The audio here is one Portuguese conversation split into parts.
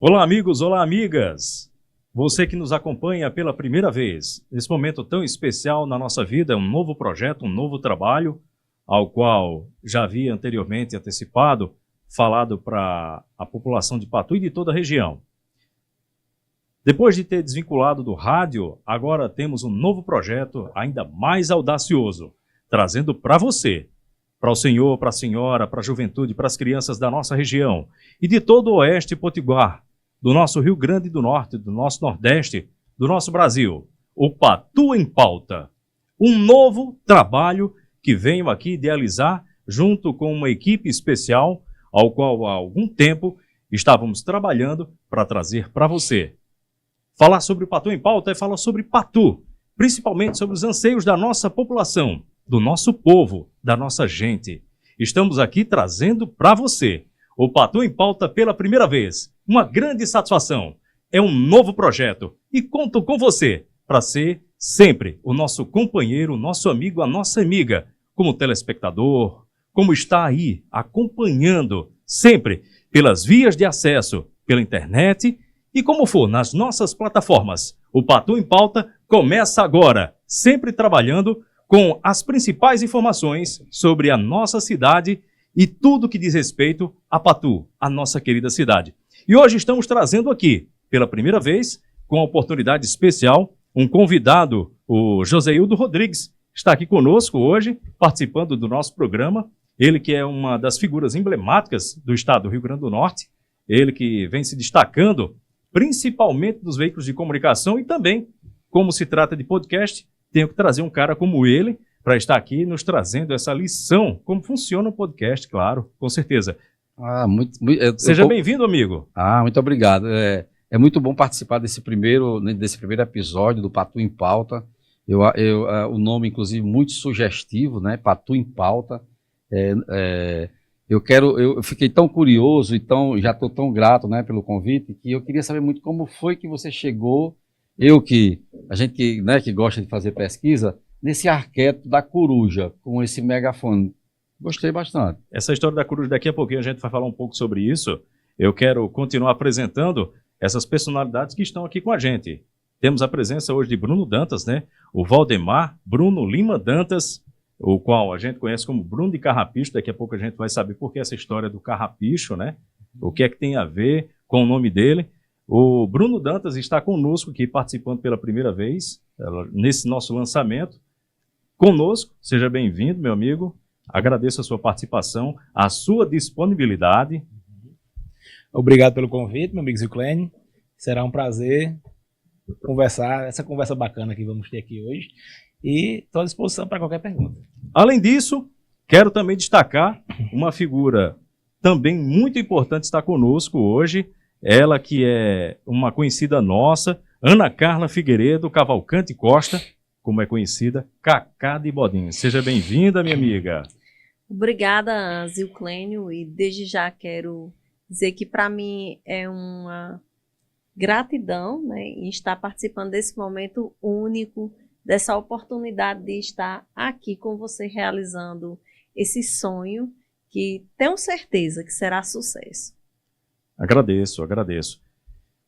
Olá, amigos, olá, amigas. Você que nos acompanha pela primeira vez, nesse momento tão especial na nossa vida, um novo projeto, um novo trabalho, ao qual já havia anteriormente antecipado, falado para a população de Patu e de toda a região. Depois de ter desvinculado do rádio, agora temos um novo projeto ainda mais audacioso, trazendo para você, para o senhor, para a senhora, para a juventude, para as crianças da nossa região e de todo o Oeste Potiguar, do nosso Rio Grande do Norte, do nosso Nordeste, do nosso Brasil, o Patu em Pauta. Um novo trabalho que venho aqui idealizar junto com uma equipe especial, ao qual há algum tempo estávamos trabalhando para trazer para você. Falar sobre o Patu em Pauta é falar sobre Patu, principalmente sobre os anseios da nossa população, do nosso povo, da nossa gente. Estamos aqui trazendo para você o Patu em Pauta pela primeira vez. Uma grande satisfação. É um novo projeto e conto com você para ser sempre o nosso companheiro, o nosso amigo, a nossa amiga, como telespectador, como está aí acompanhando sempre pelas vias de acesso, pela internet e como for nas nossas plataformas. O Patu em Pauta começa agora, sempre trabalhando com as principais informações sobre a nossa cidade e tudo que diz respeito a Patu, a nossa querida cidade. E hoje estamos trazendo aqui, pela primeira vez, com a oportunidade especial, um convidado, o Joseildo Rodrigues, está aqui conosco hoje, participando do nosso programa. Ele que é uma das figuras emblemáticas do estado do Rio Grande do Norte, ele que vem se destacando, principalmente nos veículos de comunicação e também, como se trata de podcast, tenho que trazer um cara como ele para estar aqui nos trazendo essa lição, como funciona o podcast, claro, com certeza. Seja bem-vindo, amigo. Muito obrigado. É muito bom participar desse primeiro episódio do Patu em Pauta. O nome, inclusive, muito sugestivo, né? Patu em Pauta. Eu fiquei tão curioso e já estou tão grato, né, pelo convite, que eu queria saber muito como foi que você chegou. A gente que gosta de fazer pesquisa, nesse arquétipo da coruja, com esse megafone. Gostei bastante. Essa história da coruja, daqui a pouquinho a gente vai falar um pouco sobre isso. Eu quero continuar apresentando essas personalidades que estão aqui com a gente. Temos a presença hoje de Bruno Dantas, né? O Valdemar Bruno Lima Dantas, o qual a gente conhece como Bruno de Carrapicho. Daqui a pouco a gente vai saber por que essa história do Carrapicho, né? O que é que tem a ver com o nome dele. O Bruno Dantas está conosco aqui, participando pela primeira vez nesse nosso lançamento. Conosco, seja bem-vindo, meu amigo. Agradeço a sua participação, a sua disponibilidade. Obrigado pelo convite, meu amigo Zilclene. Será um prazer conversar, essa conversa bacana que vamos ter aqui hoje. E estou à disposição para qualquer pergunta. Além disso, quero também destacar uma figura também muito importante está conosco hoje. Ela que é uma conhecida nossa, Ana Carla Figueiredo Cavalcante Costa, como é conhecida, Cacá de Bodinho. Seja bem-vinda, minha amiga. Obrigada, Zilclênio, e desde já quero dizer que para mim é uma gratidão, né, em estar participando desse momento único, dessa oportunidade de estar aqui com você realizando esse sonho que tenho certeza que será sucesso. Agradeço.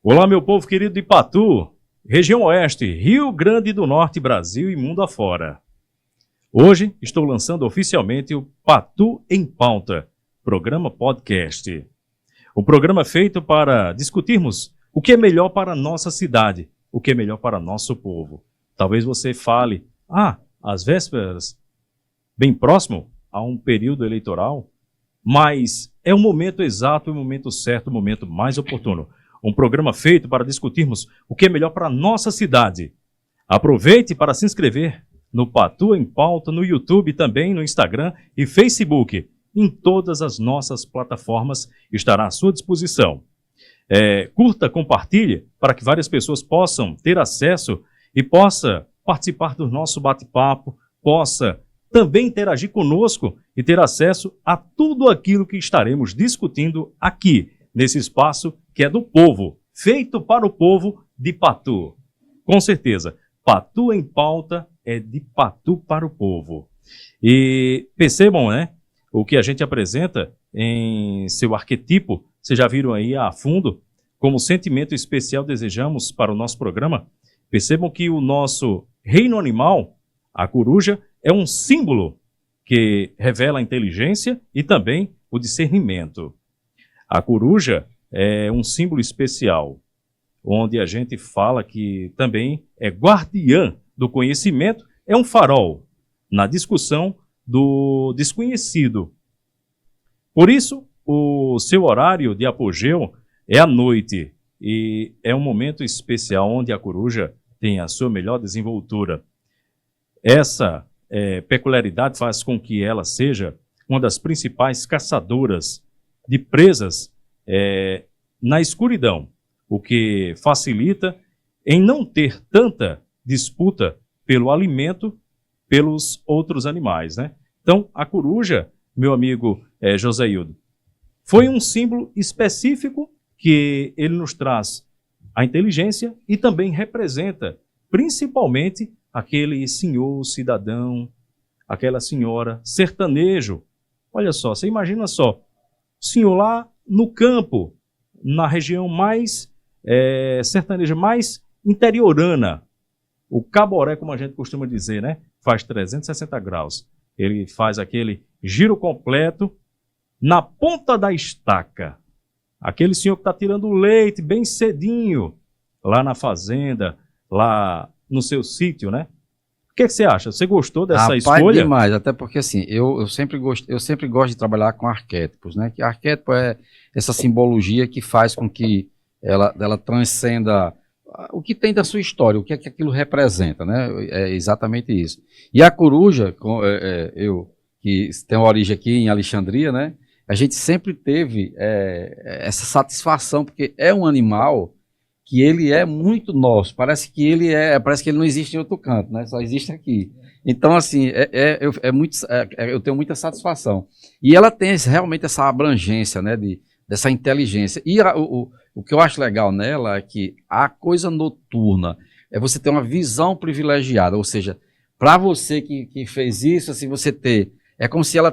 Olá, meu povo querido de Patu, região Oeste, Rio Grande do Norte, Brasil e mundo afora. Hoje estou lançando oficialmente o Patu em Pauta, programa podcast. Um programa feito para discutirmos o que é melhor para a nossa cidade, o que é melhor para nosso povo. Talvez você fale, às vésperas, bem próximo a um período eleitoral, mas é o momento exato, o momento certo, o momento mais oportuno. Um programa feito para discutirmos o que é melhor para a nossa cidade. Aproveite para se inscrever no Patu em Pauta, no YouTube, também no Instagram e Facebook. Em todas as nossas plataformas estará à sua disposição. Curta, compartilhe, para que várias pessoas possam ter acesso e possa participar do nosso bate-papo, possa também interagir conosco e ter acesso a tudo aquilo que estaremos discutindo aqui, nesse espaço que é do povo, feito para o povo de Patu. Com certeza, Patu em Pauta é de Patu para o povo. E percebam, né, o que a gente apresenta em seu arquetipo, vocês já viram aí a fundo como sentimento especial desejamos para o nosso programa, percebam que o nosso reino animal, a coruja, é um símbolo que revela a inteligência e também o discernimento. A coruja é um símbolo especial, onde a gente fala que também é guardiã do conhecimento, é um farol na discussão do desconhecido. Por isso, o seu horário de apogeu é à noite e é um momento especial onde a coruja tem a sua melhor desenvoltura. Essa peculiaridade faz com que ela seja uma das principais caçadoras de presas na escuridão, o que facilita em não ter tanta disputa pelo alimento pelos outros animais, né? Então, a coruja, meu amigo Joséildo, foi um símbolo específico que ele nos traz a inteligência e também representa, principalmente, aquele senhor cidadão, aquela senhora sertanejo. Olha só, você imagina só, o senhor lá no campo, na região mais sertaneja, mais interiorana, o caboré, como a gente costuma dizer, né? Faz 360 graus. Ele faz aquele giro completo na ponta da estaca. Aquele senhor que está tirando o leite bem cedinho, lá na fazenda, lá no seu sítio, né? O que você acha? Você gostou dessa escolha? Demais, até porque assim, eu sempre gosto de trabalhar com arquétipos, né? Que arquétipo é essa simbologia que faz com que ela transcenda o que tem da sua história, o que é que aquilo representa, né? É exatamente isso. E a coruja, eu que tenho origem aqui em Alexandria, né? A gente sempre teve essa satisfação, porque é um animal que ele é muito nosso, parece que ele não existe em outro canto, né? Só existe aqui. Então, assim, eu tenho muita satisfação. E ela tem realmente essa abrangência, né? Dessa inteligência. E o que eu acho legal nela é que a coisa noturna é você ter uma visão privilegiada, ou seja, para você que fez isso, assim, é como se ela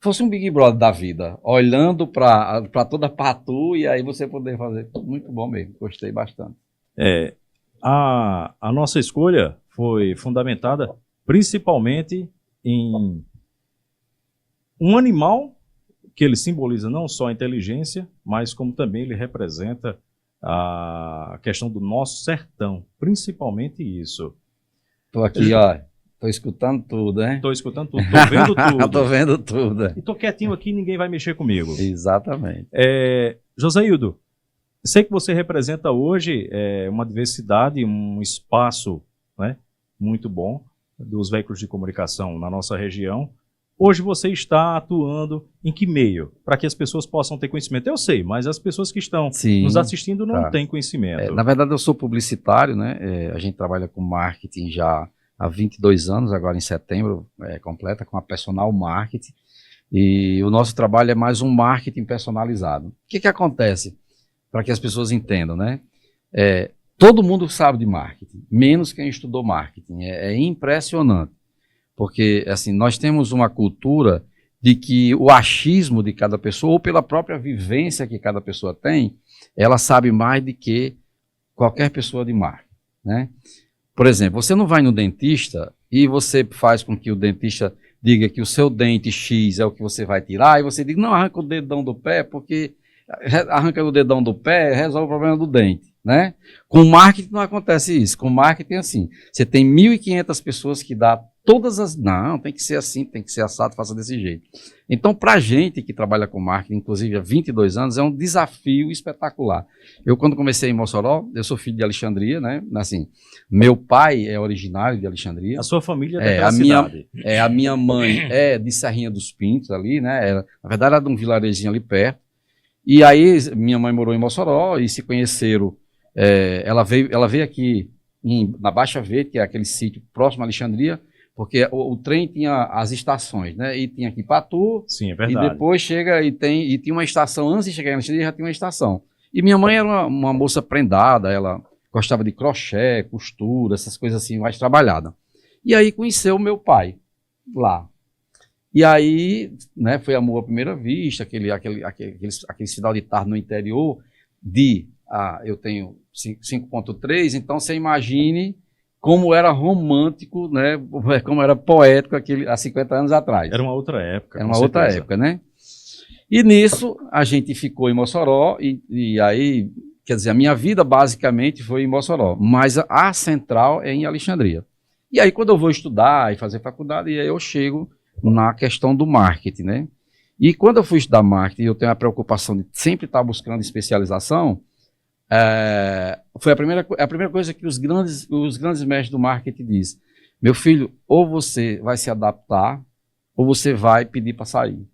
fosse um Big Brother da vida, olhando para toda a patu e aí você poder fazer. Muito bom mesmo, gostei bastante. A nossa escolha foi fundamentada principalmente em um animal que ele simboliza não só a inteligência, mas como também ele representa a questão do nosso sertão, principalmente isso. Estou aqui, ó, estou escutando tudo, hein? Estou escutando tudo, estou vendo tudo. Estou vendo tudo. E estou quietinho aqui, ninguém vai mexer comigo. Exatamente. Joséildo, sei que você representa hoje uma diversidade, um espaço, né, muito bom dos veículos de comunicação na nossa região. Hoje você está atuando em que meio? Para que as pessoas possam ter conhecimento. Eu sei, mas as pessoas que estão nos assistindo não têm conhecimento. Na verdade, eu sou publicitário, né? A gente trabalha com marketing já há 22 anos, agora em setembro, completa com a personal marketing. E o nosso trabalho é mais um marketing personalizado. O que acontece? Para que as pessoas entendam, né? Todo mundo sabe de marketing, menos quem estudou marketing. É impressionante. Porque, assim, nós temos uma cultura de que o achismo de cada pessoa, ou pela própria vivência que cada pessoa tem, ela sabe mais do que qualquer pessoa de marketing, né? Por exemplo, você não vai no dentista e você faz com que o dentista diga que o seu dente X é o que você vai tirar, e você diz, não, arranca o dedão do pé, porque arranca o dedão do pé, resolve o problema do dente, né? Com marketing não acontece isso. Com marketing é assim, você tem 1.500 pessoas que dá todas as... Não, tem que ser assim, tem que ser assado, faça desse jeito. Então, para a gente que trabalha com marketing, inclusive há 22 anos, é um desafio espetacular. Eu, quando comecei em Mossoró, eu sou filho de Alexandria, né? Assim, meu pai é originário de Alexandria. A sua família é daquela cidade. A minha mãe é de Serrinha dos Pintos, ali, né? Na verdade, era de um vilarejinho ali perto. E aí, minha mãe morou em Mossoró e se conheceram. Ela veio aqui na Baixa Verde, que é aquele sítio próximo a Alexandria, porque o trem tinha as estações, né? E tinha aqui Patu. Sim, é verdade. E depois chega e tinha uma estação, antes de chegar em Alexandria já tinha uma estação. E minha mãe era uma moça prendada, ela gostava de crochê, costura, essas coisas assim, mais trabalhada. E aí conheceu o meu pai lá. E aí, né, foi amor à primeira vista, aquele final de tarde no interior, eu tenho 5,3, então você imagine como era romântico, né? Como era poético há 50 anos atrás. Era uma outra época. Era uma outra época, né? E nisso a gente ficou em Mossoró e aí, quer dizer, a minha vida basicamente foi em Mossoró, mas a central é em Alexandria. E aí quando eu vou estudar e fazer faculdade, e aí eu chego na questão do marketing, né? E quando eu fui estudar marketing, eu tenho a preocupação de sempre estar buscando especialização. Foi a primeira coisa que os grandes mestres do marketing dizem: meu filho, ou você vai se adaptar, ou você vai pedir para sair.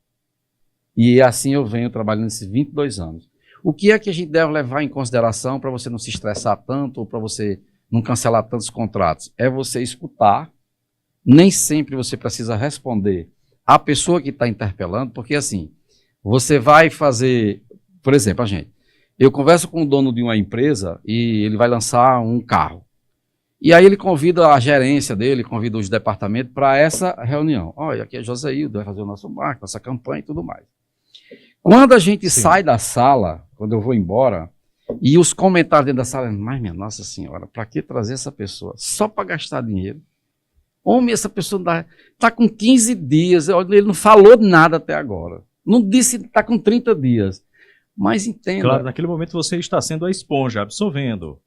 E assim eu venho trabalhando esses 22 anos. O que é que a gente deve levar em consideração para você não se estressar tanto, ou para você não cancelar tantos contratos? É você escutar. Nem sempre você precisa responder a pessoa que está interpelando, porque assim, você vai fazer, por exemplo, eu converso com o dono de uma empresa e ele vai lançar um carro. E aí ele convida a gerência dele, convida os departamentos para essa reunião. Olha, aqui é Joséildo, vai fazer o nosso marketing, nossa campanha e tudo mais. Quando a gente sai da sala, quando eu vou embora, e os comentários dentro da sala, mas minha Nossa Senhora, para que trazer essa pessoa? Só para gastar dinheiro? Homem, essa pessoa está com 15 dias, ele não falou nada até agora. Não disse que está com 30 dias. Mas entenda. Claro, naquele momento você está sendo a esponja, absorvendo.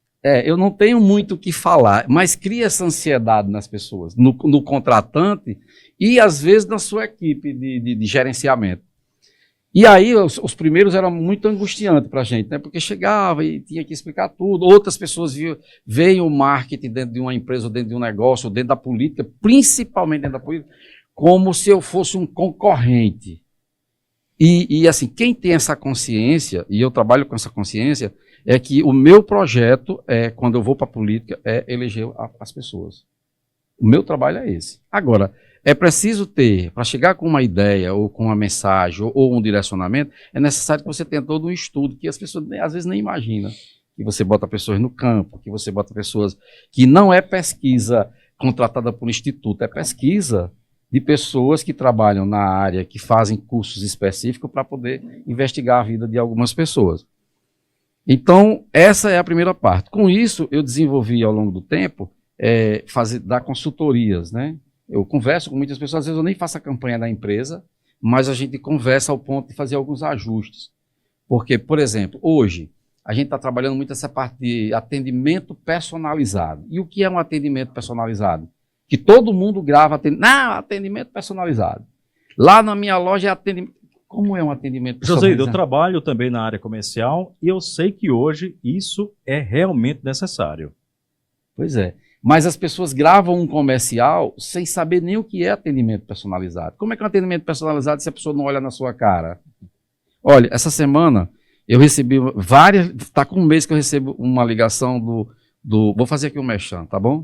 Eu não tenho muito o que falar, mas cria essa ansiedade nas pessoas, no contratante e às vezes na sua equipe de gerenciamento. E aí os primeiros eram muito angustiantes para a gente, né? Porque chegava e tinha que explicar tudo. Outras pessoas veem o marketing dentro de uma empresa, ou dentro de um negócio, ou dentro da política, principalmente dentro da política, como se eu fosse um concorrente. E assim, quem tem essa consciência, e eu trabalho com essa consciência, é que o meu projeto, quando eu vou para a política, é eleger as pessoas. O meu trabalho é esse. Agora, é preciso ter, para chegar com uma ideia, ou com uma mensagem, ou um direcionamento, é necessário que você tenha todo um estudo, que as pessoas às vezes nem imaginam. Que você bota pessoas no campo, que você bota pessoas que não é pesquisa contratada por um instituto, é pesquisa de pessoas que trabalham na área, que fazem cursos específicos para poder investigar a vida de algumas pessoas. Então, essa é a primeira parte. Com isso, eu desenvolvi ao longo do tempo, dar consultorias, né? Eu converso com muitas pessoas, às vezes eu nem faço a campanha da empresa, mas a gente conversa ao ponto de fazer alguns ajustes. Porque, por exemplo, hoje, a gente está trabalhando muito essa parte de atendimento personalizado. E o que é um atendimento personalizado? Que todo mundo grava atendimento personalizado. Lá na minha loja é atendimento. Como é um atendimento personalizado? Joséildo, eu trabalho também na área comercial e eu sei que hoje isso é realmente necessário. Pois é. Mas as pessoas gravam um comercial sem saber nem o que é atendimento personalizado. Como é que é um atendimento personalizado se a pessoa não olha na sua cara? Olha, essa semana eu recebi está com um mês que eu recebo uma ligação vou fazer aqui um merchan, tá bom?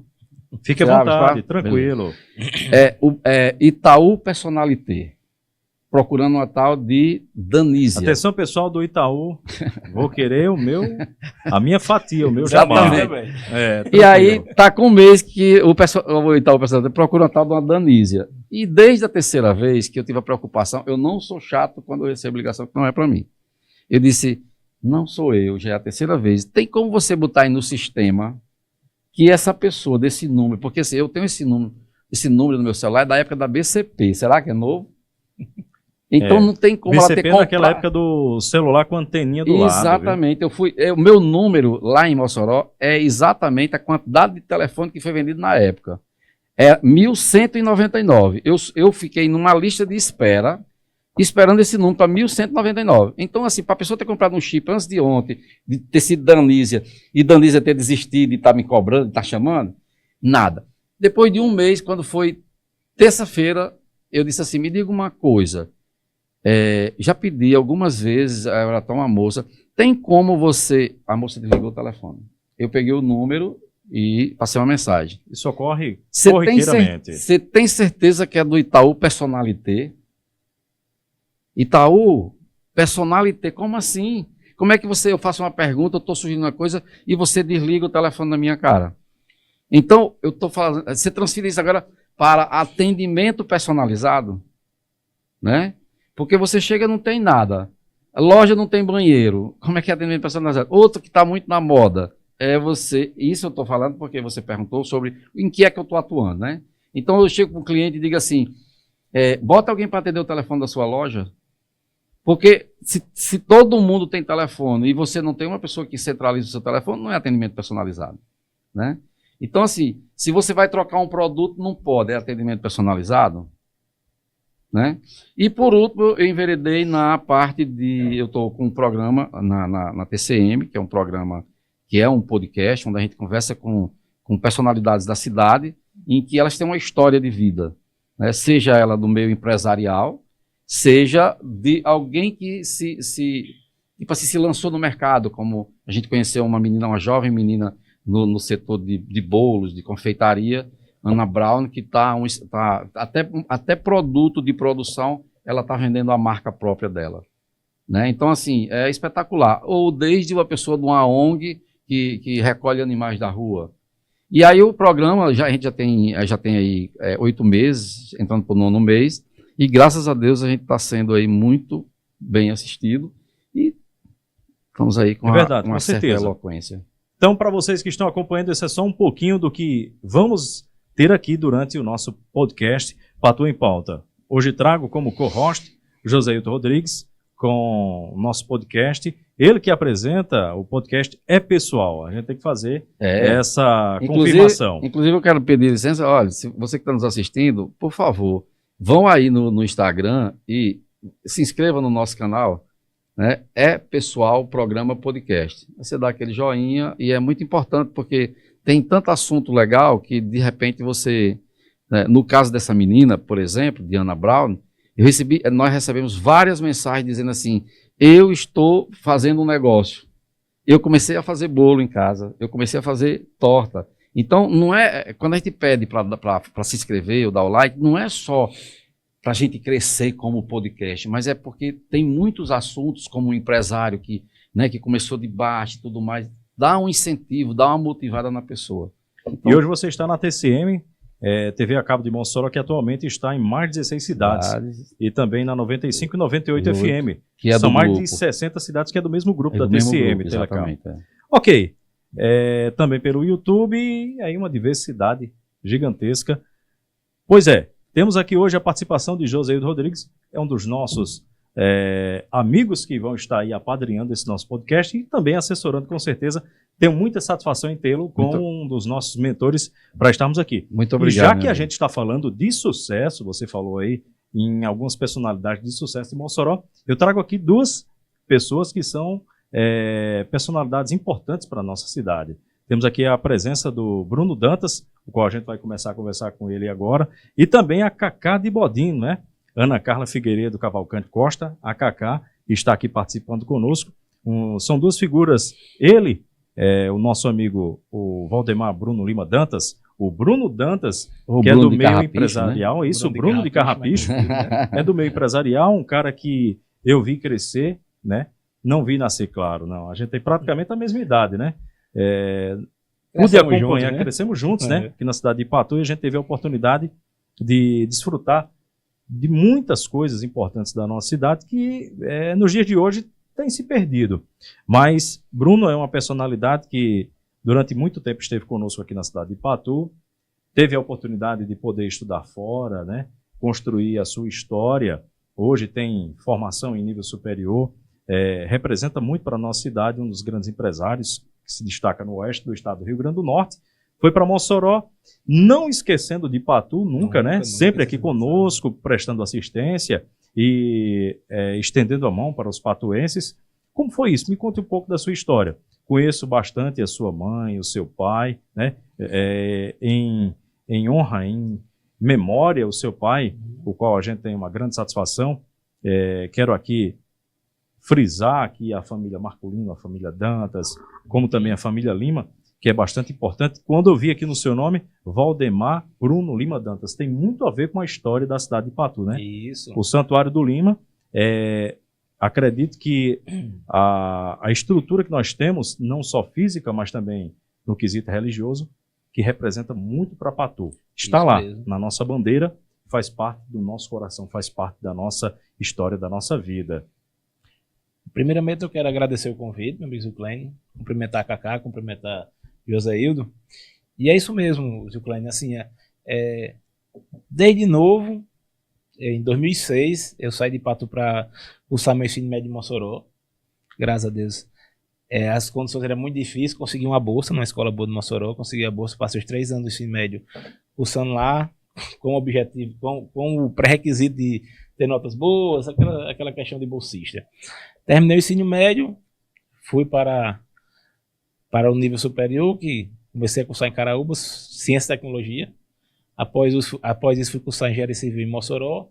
Fique à vontade, tranquilo. Itaú Personalité, procurando uma tal de Danísia. Atenção, pessoal do Itaú, vou querer a minha fatia, o meu Exatamente. jabá. E aí, tá com um mês que o Itaú Personalité procura uma tal de uma Danísia. E desde a terceira vez que eu tive a preocupação, eu não sou chato quando eu recebo ligação que não é para mim. Eu disse, não sou eu, já é a terceira vez. Tem como você botar aí no sistema que essa pessoa desse número, porque assim, eu tenho esse número no meu celular é da época da BCP, será que é novo? Então não tem como BCP ela ter naquela época do celular com a anteninha do lado. Exatamente, o meu número lá em Mossoró é exatamente a quantidade de telefone que foi vendido na época. É 1.199. Eu fiquei numa lista de espera, esperando esse número para 1.199. Então, assim, para a pessoa ter comprado um chip antes de ontem, de ter sido Danísia, e Danísia ter desistido e estar me cobrando, estar chamando, nada. Depois de um mês, quando foi terça-feira, eu disse assim, me diga uma coisa, já pedi algumas vezes, ela tá uma moça, tem como você... A moça desligou o telefone. Eu peguei o número e passei uma mensagem. Isso ocorre corriqueiramente. Você tem certeza que é do Itaú Personalité? Itaú Personalité, como assim? Como é que eu faço uma pergunta, eu estou sugerindo uma coisa e você desliga o telefone na minha cara? Então, eu estou falando, você transfere isso agora para atendimento personalizado, né? Porque você chega e não tem nada. A loja não tem banheiro. Como é que é atendimento personalizado? Outro que está muito na moda é você. Isso eu estou falando porque você perguntou sobre em que é que eu estou atuando, né? Então eu chego para o cliente e digo assim: bota alguém para atender o telefone da sua loja. Porque se todo mundo tem telefone e você não tem uma pessoa que centraliza o seu telefone, não é atendimento personalizado, né? Então, assim, se você vai trocar um produto, não pode, é atendimento personalizado, né? E, por último, eu enveredei na parte eu estou com um programa na TCM, que é um programa que é um podcast, onde a gente conversa com personalidades da cidade, em que elas têm uma história de vida, né? Seja ela do meio empresarial, seja de alguém que tipo assim, se lançou no mercado, como a gente conheceu uma jovem menina no setor de bolos, de confeitaria, Ana Brown, que até produto de produção, ela está vendendo a marca própria dela, né? Então, assim, é espetacular. Ou desde uma pessoa de uma ONG que recolhe animais da rua. E aí o programa, a gente já tem aí 8 meses, entrando para o 9º mês, e graças a Deus a gente está sendo aí muito bem assistido e estamos aí com uma certa eloquência. Então, para vocês que estão acompanhando, esse é só um pouquinho do que vamos ter aqui durante o nosso podcast Pato em Pauta. Hoje trago como co-host Joséilton Rodrigues com o nosso podcast. Ele que apresenta o podcast É Pessoal. A gente tem que fazer essa confirmação. Inclusive, eu quero pedir licença. Olha, se você que está nos assistindo, por favor, vão aí no Instagram e se inscreva no nosso canal, né? É Pessoal Programa Podcast. Você dá aquele joinha e é muito importante porque tem tanto assunto legal que de repente você, né, no caso dessa menina, por exemplo, de Ana Brown, nós recebemos várias mensagens dizendo assim: eu estou fazendo um negócio, eu comecei a fazer bolo em casa, eu comecei a fazer torta. Então, não é, quando a gente pede para se inscrever ou dar o like, não é só para a gente crescer como podcast, mas é porque tem muitos assuntos, como um empresário que começou de baixo e tudo mais, dá um incentivo, dá uma motivada na pessoa. Então, e hoje você está na TCM, TV a cabo de Mossoró, que atualmente está em mais de 16 cidades. E também na 95 e 98 FM, que é são mais grupo. de 60 cidades, que é do mesmo grupo da do mesmo TCM. grupo, exatamente. Ok. Também pelo YouTube, e aí uma diversidade gigantesca. Pois é, temos aqui hoje a participação de Joséilton Rodrigues, é um dos nossos amigos que vão estar aí apadrinhando esse nosso podcast e também assessorando, com certeza. Tenho muita satisfação em tê-lo como um dos nossos mentores para estarmos aqui. Muito obrigado. E já que a gente está falando de sucesso, você falou aí em algumas personalidades de sucesso de Mossoró, eu trago aqui 2 pessoas que são personalidades importantes para a nossa cidade. Temos aqui a presença do Bruno Dantas, o qual a gente vai começar a conversar com ele agora, e também a Cacá de Bodinho, né? Ana Carla Figueiredo Cavalcante Costa, a Cacá, está aqui participando conosco. São 2 figuras, ele, o nosso amigo, o Valdemar Bruno Lima Dantas, o Bruno Dantas, que é do meio empresarial, né? Isso, o Bruno de Carrapicho, é do meio empresarial, um cara que eu vi crescer, né? Não vi nascer, claro, não. A gente tem praticamente a mesma idade, né? Pude acompanhar, juntos, né? Crescemos juntos, né? Aqui na cidade de Ipatu, e a gente teve a oportunidade de desfrutar de muitas coisas importantes da nossa cidade que nos dias de hoje tem se perdido. Mas Bruno é uma personalidade que durante muito tempo esteve conosco aqui na cidade de Ipatu, teve a oportunidade de poder estudar fora, né? Construir a sua história, hoje tem formação em nível superior, representa muito para a nossa cidade, um dos grandes empresários que se destaca no oeste do estado do Rio Grande do Norte. Foi para Mossoró, não esquecendo de Ipatu nunca, né? Sempre aqui conosco, prestando assistência e estendendo a mão para os patuenses. Como foi isso? Me conte um pouco da sua história. Conheço bastante a sua mãe, o seu pai, né? Em honra, em memória, o seu pai, o qual a gente tem uma grande satisfação. Quero aqui frisar aqui a família Marcolino, a família Dantas, como também a família Lima, que é bastante importante. Quando eu vi aqui no seu nome, Valdemar Bruno Lima Dantas, tem muito a ver com a história da cidade de Ipatu, né? Isso. O Santuário do Lima, acredito que a estrutura que nós temos, não só física, mas também no quesito religioso, que representa muito para Ipatu. Está Isso lá, mesmo. na nossa bandeira, faz parte do nosso coração, faz parte da nossa história, da nossa vida. Primeiramente, eu quero agradecer o convite, meu amigo Zuclene, cumprimentar a Cacá, cumprimentar Joséildo. E é isso mesmo, Zuclene, assim, desde novo, em 2006, eu saí de Patu para cursar meu ensino médio em Mossoró, graças a Deus. As condições eram muito difíceis, consegui uma bolsa numa escola boa de Mossoró, consegui a bolsa, passei os 3 anos do ensino médio cursando lá, com o objetivo, com o pré-requisito de ter notas boas, aquela questão de bolsista. Terminei o ensino médio, fui para o nível superior, que comecei a cursar em Caraúbas, Ciência e Tecnologia. Após isso, fui cursar Engenharia Civil em Mossoró,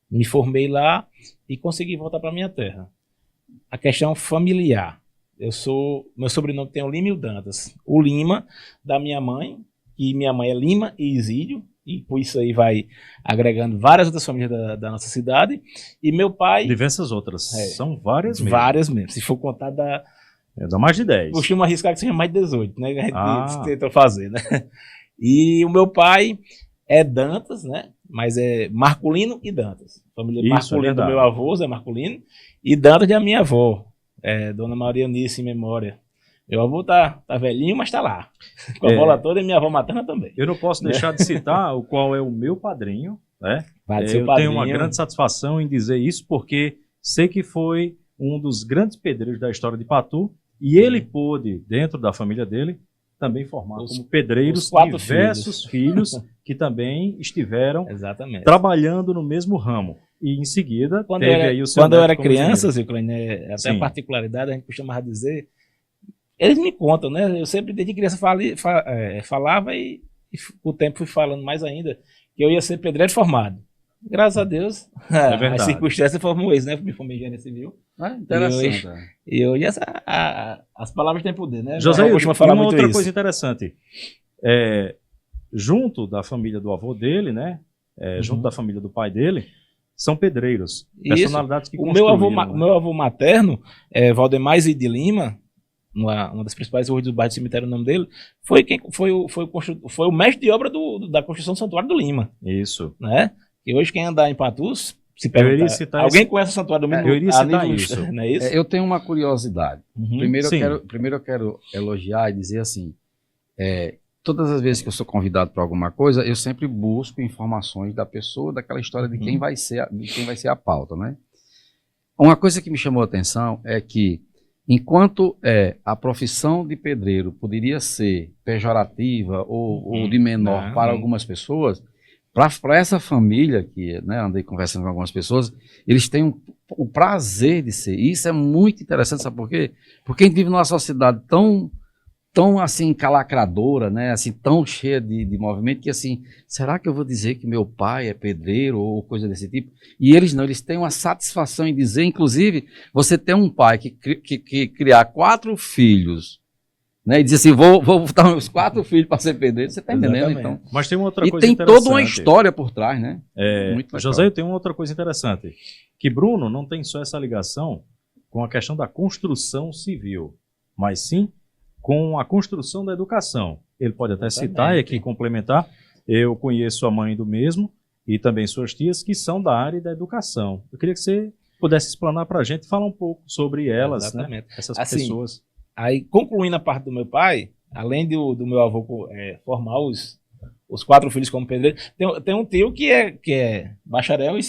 me formei lá e consegui voltar para minha terra. A questão familiar. Meu sobrenome tem o Lima e o Dantas. O Lima, da minha mãe, e minha mãe é Lima e Isídio, e por isso aí vai agregando várias outras famílias da nossa cidade. E meu pai... Diversas outras. São várias mesmo. Várias mesmo. Se for contar, dá mais de 10. Costumo arriscar que seja mais de 18, né? Que a gente tentou fazer, né? E o meu pai é Dantas, né? Mas é Marculino e Dantas. Família Marculino do meu avô, Zé Marculino, e Dantas da minha avó, Dona Maria Eunice, em memória. Meu avô tá velhinho, mas tá lá. Com a bola toda, e minha avó materna também. Eu não posso deixar de citar o qual é o meu padrinho, né? Eu tenho uma grande satisfação em dizer isso, porque sei que foi um dos grandes pedreiros da história de Patu, e ele pôde, dentro da família dele, também formar como pedreiros diversos filhos que também estiveram trabalhando no mesmo ramo. E em seguida, quando eu era criança, Zuclene, até a particularidade, a gente costumava dizer, eles me contam, né? Eu sempre, desde criança, falava e com o tempo fui falando mais ainda, que eu ia ser pedreiro formado. Graças a Deus, a circunstância formou isso, né? Me formei em Engenharia Civil. Interessante. E hoje as palavras têm poder, né? José, uma outra coisa interessante. Junto da família do avô dele, né? Junto da família do pai dele, são pedreiros. Personalidades que construíram. O meu avô materno, Valdemar de Lima, uma das principais ruas do bairro do cemitério, o nome dele, foi o mestre de obra da construção do Santuário do Lima. Isso. Né? E hoje quem andar em Patus, se perguntar, alguém conhece o Santuário do Lima? Eu iria citar isso. Não é isso? Eu tenho uma curiosidade. Primeiro eu quero elogiar e dizer assim, todas as vezes que eu sou convidado para alguma coisa, eu sempre busco informações da pessoa, daquela história de quem vai ser a pauta, né? Uma coisa que me chamou a atenção é que, enquanto a profissão de pedreiro poderia ser pejorativa ou de menor para algumas pessoas, para essa família que, né, andei conversando com algumas pessoas, eles têm o prazer de ser. E isso é muito interessante, sabe por quê? Porque a gente vive numa sociedade tão assim calacradora, né, assim, tão cheia de movimento, que assim, será que eu vou dizer que meu pai é pedreiro ou coisa desse tipo? E eles não, eles têm uma satisfação em dizer, inclusive, você tem um pai que criar 4 filhos, né, e diz assim, vou botar meus 4 filhos para ser pedreiro, você está entendendo? Então, mas tem uma outra coisa interessante. E tem toda uma história por trás, né? José, tem uma outra coisa interessante, que Bruno não tem só essa ligação com a questão da construção civil, mas sim com a construção da educação. Ele pode até citar e aqui complementar. Eu conheço a mãe do mesmo e também suas tias que são da área da educação. Eu queria que você pudesse explanar para a gente, falar um pouco sobre elas, né? Essas pessoas. Aí, concluindo a parte do meu pai, além do meu avô formar os 4 filhos como pedreiro, tem um tio que é bacharel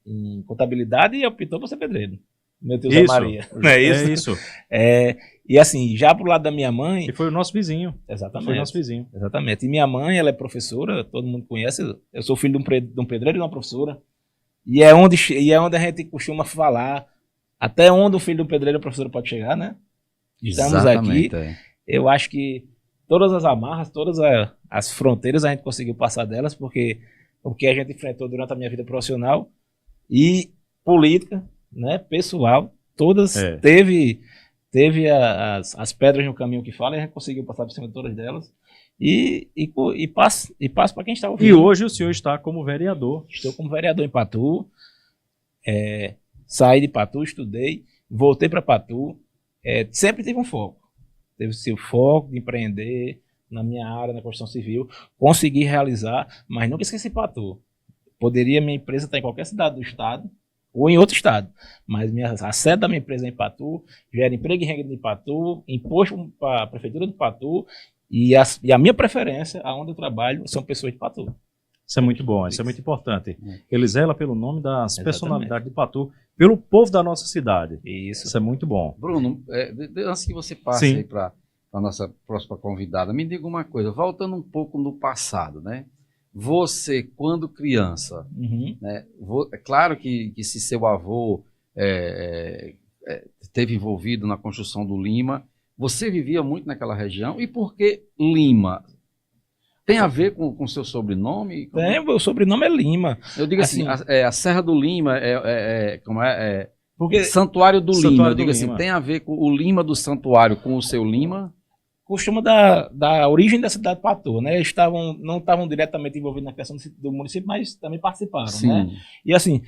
em contabilidade e optou por ser pedreiro. Meu tio Zé Maria. Não é isso? É isso. E assim, já pro lado da minha mãe... Que foi o nosso vizinho. Exatamente. Foi o nosso vizinho. Exatamente. E minha mãe, ela é professora, todo mundo conhece. Eu sou filho de um pedreiro e de uma professora. E é onde a gente costuma falar, até onde o filho de um pedreiro e uma professora pode chegar, né? Estamos aqui. Eu acho que todas as amarras, todas as fronteiras a gente conseguiu passar delas, porque o que a gente enfrentou durante a minha vida profissional e política, né, pessoal, todas teve as pedras no caminho que fala, e a gente conseguiu passar por cima de todas delas. E passo para quem está ouvindo. E hoje o senhor está como vereador. Estou como vereador em Patu. Saí de Patu, estudei, voltei para Patu. Sempre tive um foco. Teve o foco de empreender na minha área, na construção civil. Consegui realizar, mas nunca esqueci Patu. Minha empresa estar em qualquer cidade do estado, ou em outro estado. Mas a sede da minha empresa é em Patu, gera emprego e renda em Patu, imposto para a prefeitura de Patu, e a minha preferência, aonde eu trabalho, são pessoas de Patu. Isso é muito bom, isso é muito importante. Ele zela pelo nome das Exatamente. personalidades de Patu, pelo povo da nossa cidade. Isso. Isso é muito bom. Bruno, antes que você passe Sim. aí para a nossa próxima convidada, me diga uma coisa, voltando um pouco no passado, né? Você, quando criança, Uhum. né? É claro que se seu avô esteve envolvido na construção do Lima, você vivia muito naquela região, e por que Lima? Tem a ver com o seu sobrenome? Tem, meu sobrenome é Lima. Eu digo assim, a Serra do Lima Porque Santuário do Santuário Lima. Eu do digo Lima. assim, tem a ver com o Lima do Santuário com o seu Lima? costuma da origem da cidade de Patu, né? Eles não estavam diretamente envolvidos na questão do município, mas também participaram, Sim. né? E assim,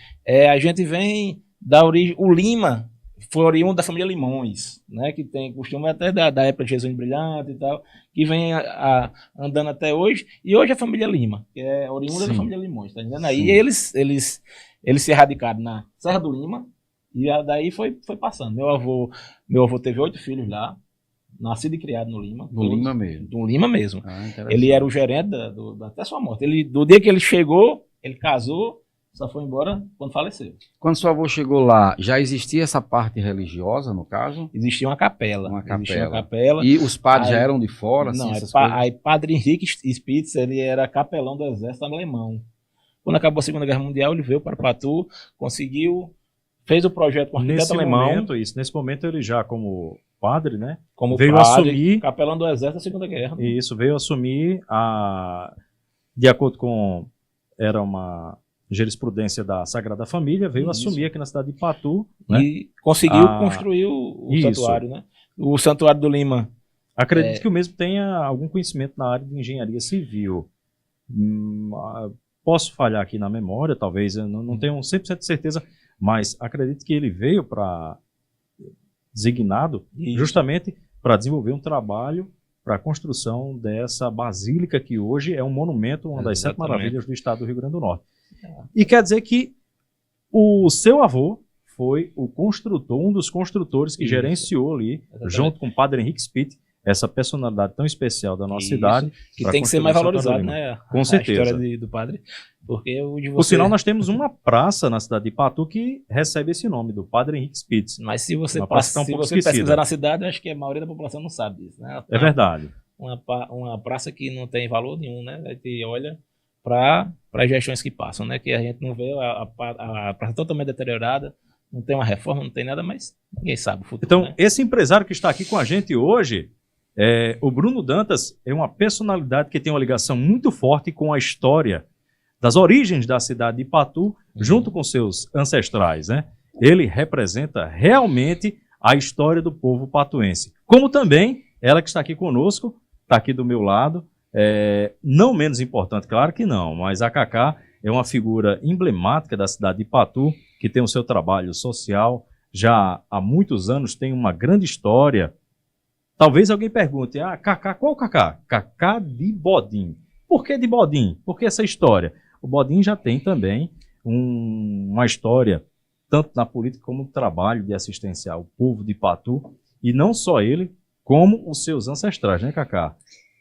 a gente vem da origem, o Lima foi oriundo da família Limões, né? Que tem costume até da época de Jesus Brilhante e tal, que vem andando até hoje, e hoje é a família Lima, que é oriunda da Sim. família Limões, tá entendendo? Sim. Aí eles se erradicaram na Serra do Lima, e daí foi passando. Meu avô teve 8 filhos lá, nascido e criado no Lima. Do Lima mesmo. Do Lima mesmo. Ah, interessante. Ele era o gerente até sua morte. Do dia que ele chegou, ele casou, só foi embora quando faleceu. Quando seu avô chegou lá, já existia essa parte religiosa, no caso? Existia uma capela. Existia uma capela. E os padres Aí- já eram de fora? Não, assim, essas coisas? aí Padre Henrique Spitz, ele era capelão do exército alemão. Quando acabou a Segunda Guerra Mundial, ele veio para Patu, fez o projeto com o arquiteto alemão, Nesse momento ele já como padre, né? como veio padre, assumir- capelão do exército da Segunda Guerra. E isso veio assumir de acordo com era uma jurisprudência da Sagrada Família, veio Isso. assumir aqui na cidade de Patu, né? E conseguiu Ah, construir o isso. santuário, né? O Santuário do Lima. Acredito que o mesmo tenha algum conhecimento na área de engenharia civil. Posso falhar aqui na memória, talvez, eu não tenho 100% de certeza, mas acredito que ele veio designado Isso. justamente para desenvolver um trabalho para a construção dessa basílica que hoje é um monumento, uma das 7 Exatamente. maravilhas do estado do Rio Grande do Norte. E quer dizer que o seu avô foi o construtor, um dos construtores que Isso. gerenciou ali, Exatamente. junto com o Padre Henrique Spitt, essa personalidade tão especial da nossa Isso. cidade. Que pra tem que ser construir mais o Santuário valorizado, do Lima. né? Com A certeza. história do padre. Porque o de Por você... sinal, nós temos uma praça na cidade de Patu que recebe esse nome, do Padre Henrique Spitz. Mas se você, Uma praça que tá um se pouco você esquecida. pesquisar na cidade, eu acho que a maioria da população não sabe disso, né? É verdade. Uma praça que não tem valor nenhum, né? A gente olha para as gestões que passam, né? Que a gente não vê a praça totalmente deteriorada, não tem uma reforma, não tem nada, mas ninguém sabe o futuro. Então, né? esse empresário que está aqui com a gente hoje, o Bruno Dantas, é uma personalidade que tem uma ligação muito forte com a história das origens da cidade de Patu, junto com seus ancestrais, né? Ele representa realmente a história do povo patuense. Como também ela que está aqui conosco, está aqui do meu lado, não menos importante, claro que não, mas a Cacá é uma figura emblemática da cidade de Patu, que tem o seu trabalho social, já há muitos anos tem uma grande história. Talvez alguém pergunte, Cacá, qual Cacá? Cacá de Bodim. Por que de Bodim? Por que essa história? O Bodim já tem também uma história, tanto na política como no trabalho de assistência ao povo de Patu, e não só ele, como os seus ancestrais, né, Cacá?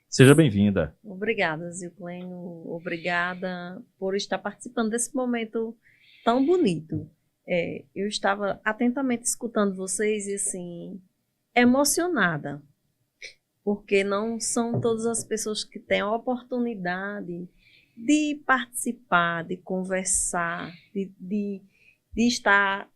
Seja bem-vinda. Obrigada, Zilclênio. Obrigada por estar participando desse momento tão bonito. Eu estava atentamente escutando vocês e, assim, emocionada, porque não são todas as pessoas que têm a oportunidade de participar, de conversar, de estar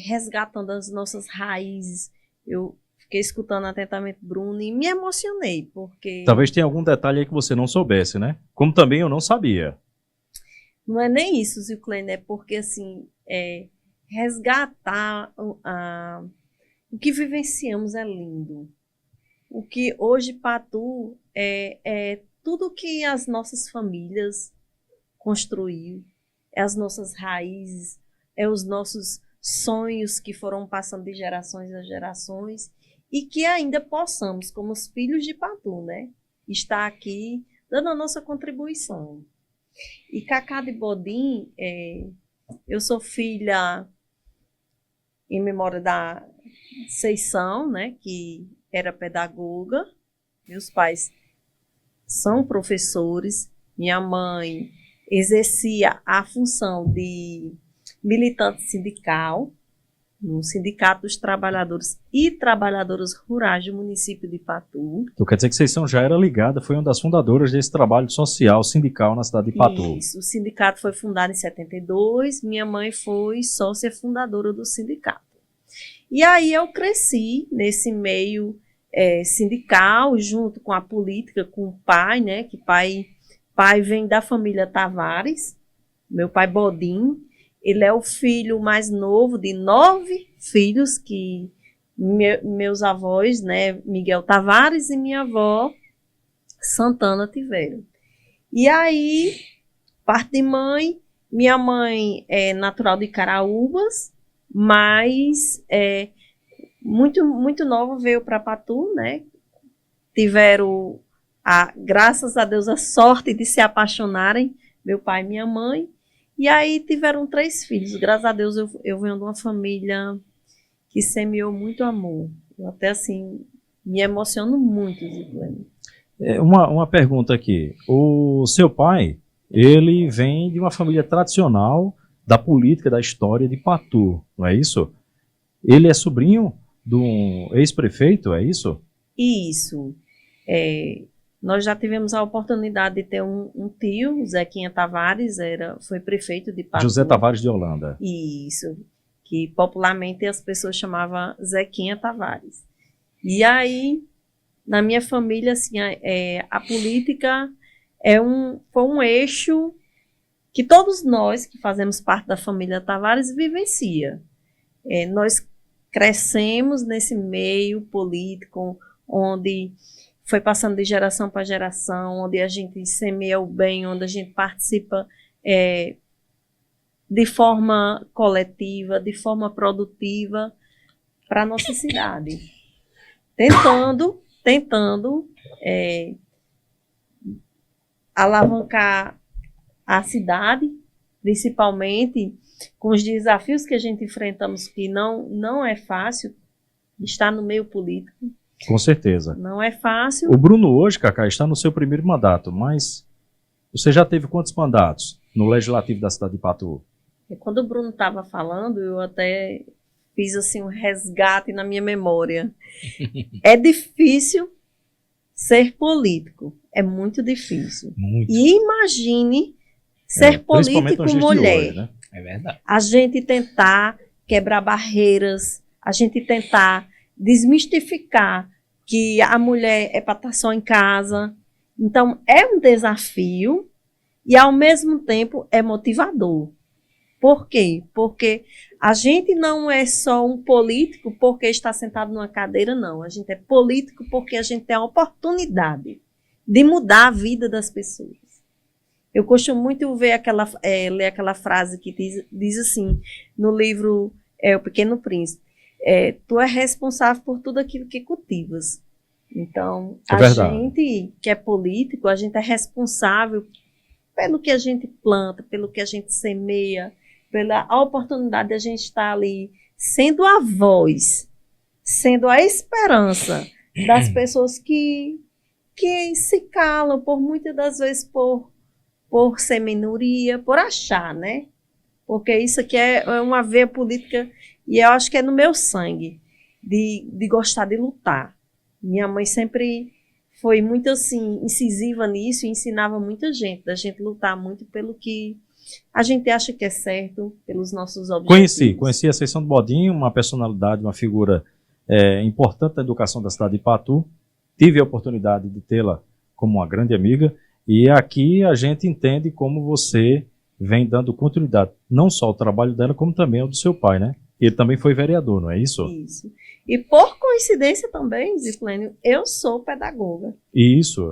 resgatando as nossas raízes. Eu fiquei escutando atentamente Bruno e me emocionei, porque Talvez tenha algum detalhe aí que você não soubesse, né? Como também eu não sabia. não é nem isso, Zilclênio, é porque, assim, resgatar o que vivenciamos é lindo. O que hoje Patu é tudo que as nossas famílias construiu, é as nossas raízes, é os nossos sonhos que foram passando de gerações a gerações e que ainda possamos, como os filhos de Patu, né, estar aqui dando a nossa contribuição. E Cacá de Bodim, eu sou filha em memória da Seição, né, que era pedagoga. Meus pais são professores. Minha mãe exercia a função de militante sindical no Sindicato dos Trabalhadores e Trabalhadoras Rurais do município de Patu. Então quer dizer que Seição já era ligada, foi uma das fundadoras desse trabalho social, sindical na cidade de Patu. Isso, o sindicato foi fundado em 72, minha mãe foi sócia fundadora do sindicato. E aí eu cresci nesse meio sindical, junto com a política, com o pai, né, que pai vem da família Tavares, meu pai Bodim. Ele é o filho mais novo de 9 filhos que meus avós, né, Miguel Tavares e minha avó Santana tiveram. E aí, parte de mãe, minha mãe é natural de Caraúbas, mas muito nova veio para Patu, né? Tiveram, graças a Deus, a sorte de se apaixonarem, meu pai e minha mãe. E aí tiveram 3 filhos. Graças a Deus eu venho de uma família que semeou muito amor. Eu até assim me emociono muito, Ziplane. Uma pergunta aqui. O seu pai, ele vem de uma família tradicional da política, da história de Patu, não é isso? Ele é sobrinho de um ex-prefeito, é isso? Isso. Nós já tivemos a oportunidade de ter um tio, Zequinha Tavares, foi prefeito de Patu. José Tavares de Holanda. Isso, que popularmente as pessoas chamavam Zequinha Tavares. E aí, na minha família, assim, a política foi um eixo que todos nós que fazemos parte da família Tavares vivencia. Nós crescemos nesse meio político, onde foi passando de geração para geração, onde a gente semeia o bem, onde a gente participa de forma coletiva, de forma produtiva para a nossa cidade. Tentando alavancar a cidade, principalmente com os desafios que a gente enfrentamos, que não é fácil estar no meio político. Com certeza. Não é fácil. O Bruno hoje, Cacá, está no seu primeiro mandato, mas você já teve quantos mandatos no Legislativo da cidade de Patu? Quando o Bruno estava falando, eu até fiz assim um resgate na minha memória. É difícil ser político. É muito difícil. Muito. E imagine ser político mulher. Hoje, né? É verdade. A gente tentar quebrar barreiras, a gente tentar desmistificar que a mulher é para estar só em casa. Então, é um desafio e, ao mesmo tempo, é motivador. Por quê? Porque a gente não é só um político porque está sentado numa cadeira, não. A gente é político porque a gente tem a oportunidade de mudar a vida das pessoas. Eu costumo muito ler aquela frase que diz assim, no livro O Pequeno Príncipe, tu é responsável por tudo aquilo que cultivas. Então, gente que é político, a gente é responsável pelo que a gente planta, pelo que a gente semeia, pela oportunidade de a gente estar ali sendo a voz, sendo a esperança das pessoas que se calam, por muitas das vezes por ser minoria, por achar, né? Porque isso aqui é uma veia política e eu acho que é no meu sangue, de gostar de lutar. Minha mãe sempre foi muito assim, incisiva nisso e ensinava muita gente, da gente lutar muito pelo que a gente acha que é certo, pelos nossos objetivos. Conheci a Seição do Bodinho, uma personalidade, uma figura importante da educação da cidade de Patu. Tive a oportunidade de tê-la como uma grande amiga e aqui a gente entende como você vem dando continuidade, não só ao trabalho dela, como também ao do seu pai, né? Ele também foi vereador, não é isso? Isso. E por coincidência também, Ziplênio, eu sou pedagoga. Isso.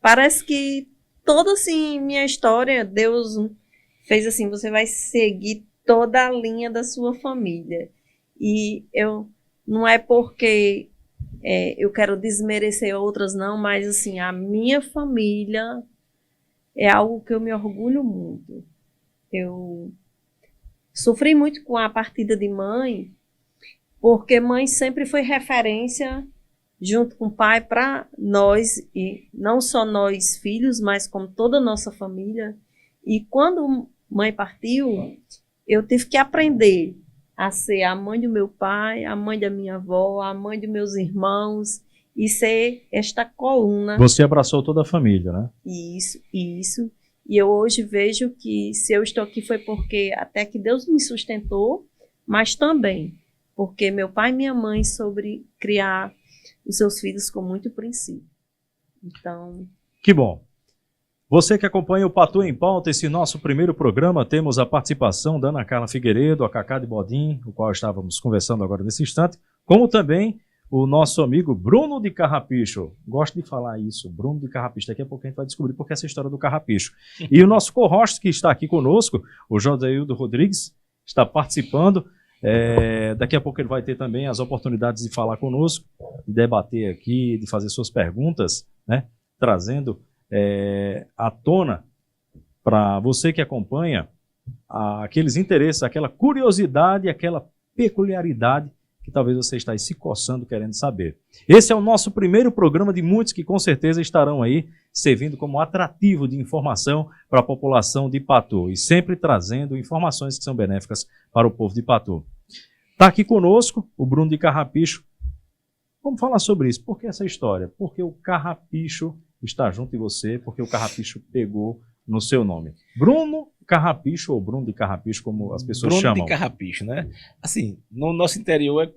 Parece que toda assim, minha história, Deus fez assim, você vai seguir toda a linha da sua família. E não é porque eu quero desmerecer outras não, mas assim, a minha família é algo que eu me orgulho muito. Eu sofri muito com a partida de mãe, porque mãe sempre foi referência junto com o pai para nós, e não só nós filhos, mas como toda a nossa família. E quando mãe partiu, eu tive que aprender a ser a mãe do meu pai, a mãe da minha avó, a mãe dos meus irmãos, e ser esta coluna. Você abraçou toda a família, né? Isso, isso. E eu hoje vejo que se eu estou aqui foi porque até que Deus me sustentou, mas também porque meu pai e minha mãe soube criar os seus filhos com muito princípio. Então, Que bom. Você que acompanha o Patu em Pauta, esse nosso primeiro programa, temos a participação da Ana Carla Figueiredo, a Cacá de Bodim, o qual estávamos conversando agora nesse instante, como também o nosso amigo Bruno de Carrapicho. Gosto de falar isso, Bruno de Carrapicho. Daqui a pouco a gente vai descobrir porque essa história do Carrapicho. E o nosso co-host que está aqui conosco, o Joséildo Rodrigues, está participando. Daqui a pouco ele vai ter também as oportunidades de falar conosco, de debater aqui, de fazer suas perguntas, né? Trazendo à tona para você que acompanha aqueles interesses, aquela curiosidade, aquela peculiaridade que talvez você está aí se coçando querendo saber. Esse é o nosso primeiro programa de muitos que com certeza estarão aí servindo como atrativo de informação para a população de Patu e sempre trazendo informações que são benéficas para o povo de Patu. Está aqui conosco o Bruno de Carrapicho. Vamos falar sobre isso. Por que essa história? Porque o Carrapicho está junto de você, porque o Carrapicho pegou no seu nome. Bruno Carrapicho ou Bruno de Carrapicho, como as pessoas Bruno chamam. de Carrapicho, né? Assim, no nosso interior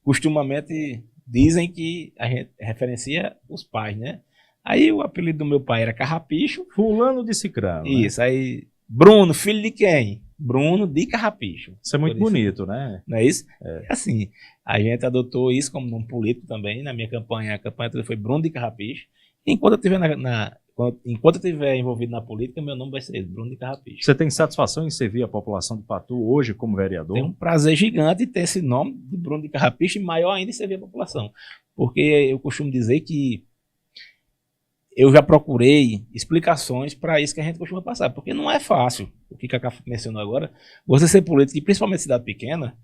costumamente dizem que a gente referencia os pais, né? Aí o apelido do meu pai era Carrapicho. Fulano de Cicrano. Isso, aí Bruno, filho de quem? Bruno de Carrapicho. Isso é muito bonito, né? Não é isso? Assim, a gente adotou isso como nome político também. Na minha campanha, a campanha toda foi Bruno de Carrapicho. Enquanto eu estiver enquanto eu estiver envolvido na política, meu nome vai ser esse, Bruno de Carrapicho. Você tem satisfação em servir a população de Patu hoje como vereador? Tem um prazer gigante em ter esse nome de Bruno de Carrapicho e maior ainda em servir a população. Porque eu costumo dizer que eu já procurei explicações para isso que a gente costuma passar. Porque não é fácil, o que Cacá mencionou agora, você ser político, e principalmente cidade pequena,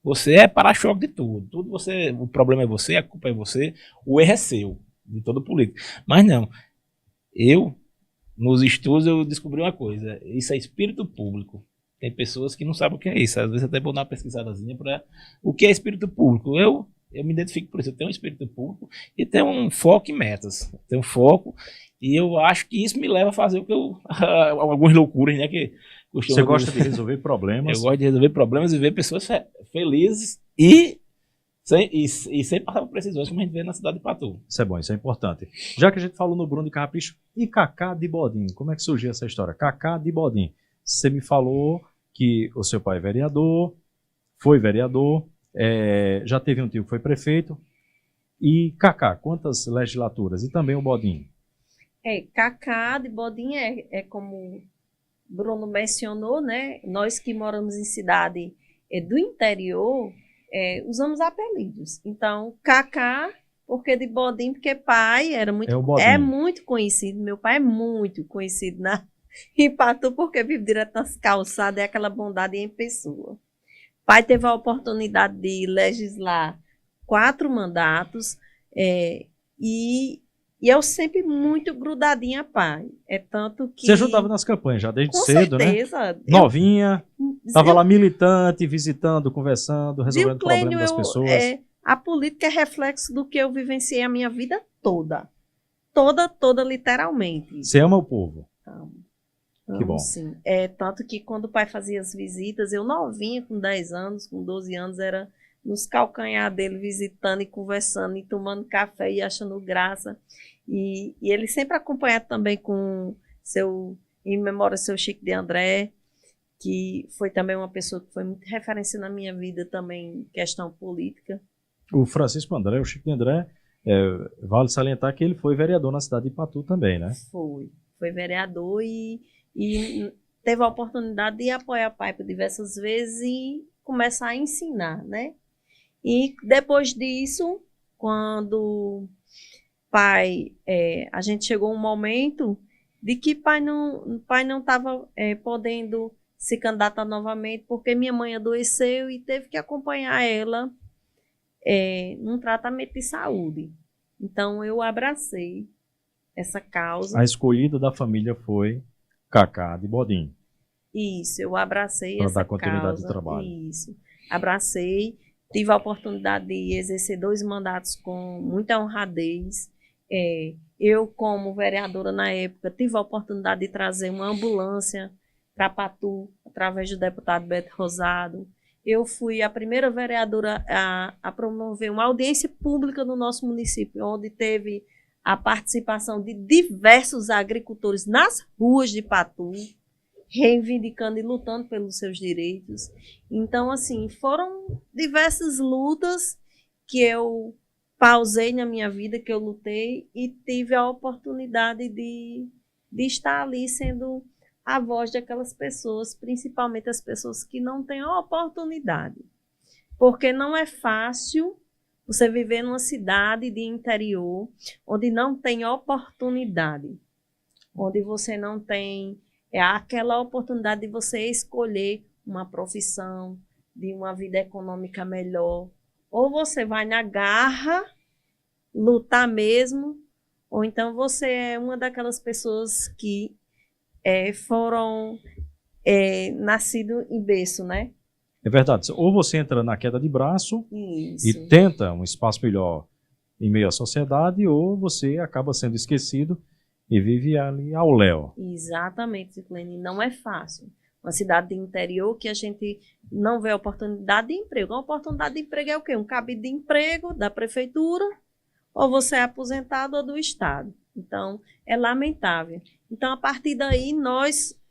você é para-choque de tudo. O problema é você, a culpa é você, o erro é seu, de todo político. Mas não, nos estudos, eu descobri uma coisa, isso é espírito público. Tem pessoas que não sabem o que é isso, às vezes até vou dar uma pesquisadazinha para o que é espírito público. Eu me identifico por isso, eu tenho um espírito público e tenho um foco em metas, tenho um foco, e eu acho que isso me leva a fazer o que algumas loucuras, né, que você gosta de resolver problemas. Eu gosto de resolver problemas e ver pessoas felizes e sem passar por precisões, como a gente vê na cidade de Patu. Isso é bom, isso é importante. Já que a gente falou no Bruno de Carrapicho, e Cacá de Bodim, como é que surgiu essa história? Cacá de Bodim, você me falou que o seu pai é vereador, foi vereador, já teve um tio que foi prefeito, e Cacá, quantas legislaturas? E também o Bodim? Cacá de Bodim é como Bruno mencionou, né? Nós que moramos em cidade do interior, usamos apelidos. Então, Cacá, porque de Bodim, porque pai é muito conhecido. Meu pai é muito conhecido em Patu, porque vive direto nas calçadas, é aquela bondade em pessoa. Pai teve a oportunidade de legislar 4 mandatos, e eu sempre muito grudadinha a pai. Tanto que... Você ajudava nas campanhas já desde cedo, certeza, né? Novinha, estava lá militante, visitando, conversando, resolvendo problemas das pessoas. A política é reflexo do que eu vivenciei a minha vida toda. Toda, literalmente. Você ama o povo? Amo, que bom. Sim. Tanto que quando o pai fazia as visitas, eu novinha, com 10 anos, com 12 anos, era nos calcanhar dele, visitando e conversando, e tomando café e achando graça. E ele sempre acompanhado também com em memória, seu Chico de André, que foi também uma pessoa que foi muito referência na minha vida também em questão política. O Francisco André, o Chico de André, vale salientar que ele foi vereador na cidade de Patu também, né? Foi vereador e teve a oportunidade de apoiar o pai por diversas vezes e começar a ensinar, né? E depois disso, quando pai, a gente chegou a um momento de que pai não estava podendo se candidatar novamente, porque minha mãe adoeceu e teve que acompanhar ela num tratamento de saúde. Então, eu abracei essa causa. A escolhida da família foi Cacá de Bodim. Isso, eu abracei Para essa dar continuidade causa. ao trabalho. Isso, abracei. Tive a oportunidade de exercer 2 mandatos com muita honradez. Eu, como vereadora na época, tive a oportunidade de trazer uma ambulância para Patu, através do deputado Beto Rosado. Eu fui a primeira vereadora a promover uma audiência pública no nosso município, onde teve a participação de diversos agricultores nas ruas de Patu, reivindicando e lutando pelos seus direitos. Então, assim, foram diversas lutas que eu pausei na minha vida, que eu lutei e tive a oportunidade de estar ali sendo a voz daquelas pessoas, principalmente as pessoas que não têm a oportunidade. Porque não é fácil você viver numa cidade de interior onde não tem oportunidade, onde você não tem aquela oportunidade de você escolher uma profissão, de uma vida econômica melhor. Ou você vai na garra, lutar mesmo, ou então você é uma daquelas pessoas que foram nascidos em berço, né? É verdade. Ou você entra na queda de braço Isso. e tenta um espaço melhor em meio à sociedade, ou você acaba sendo esquecido e vive ali ao léu. Exatamente, Ciclene. Não é fácil. Uma cidade de interior que a gente não vê oportunidade de emprego. A oportunidade de emprego é o quê? Um cabide de emprego da prefeitura, ou você é aposentado ou do Estado. Então, é lamentável. Então, a partir daí,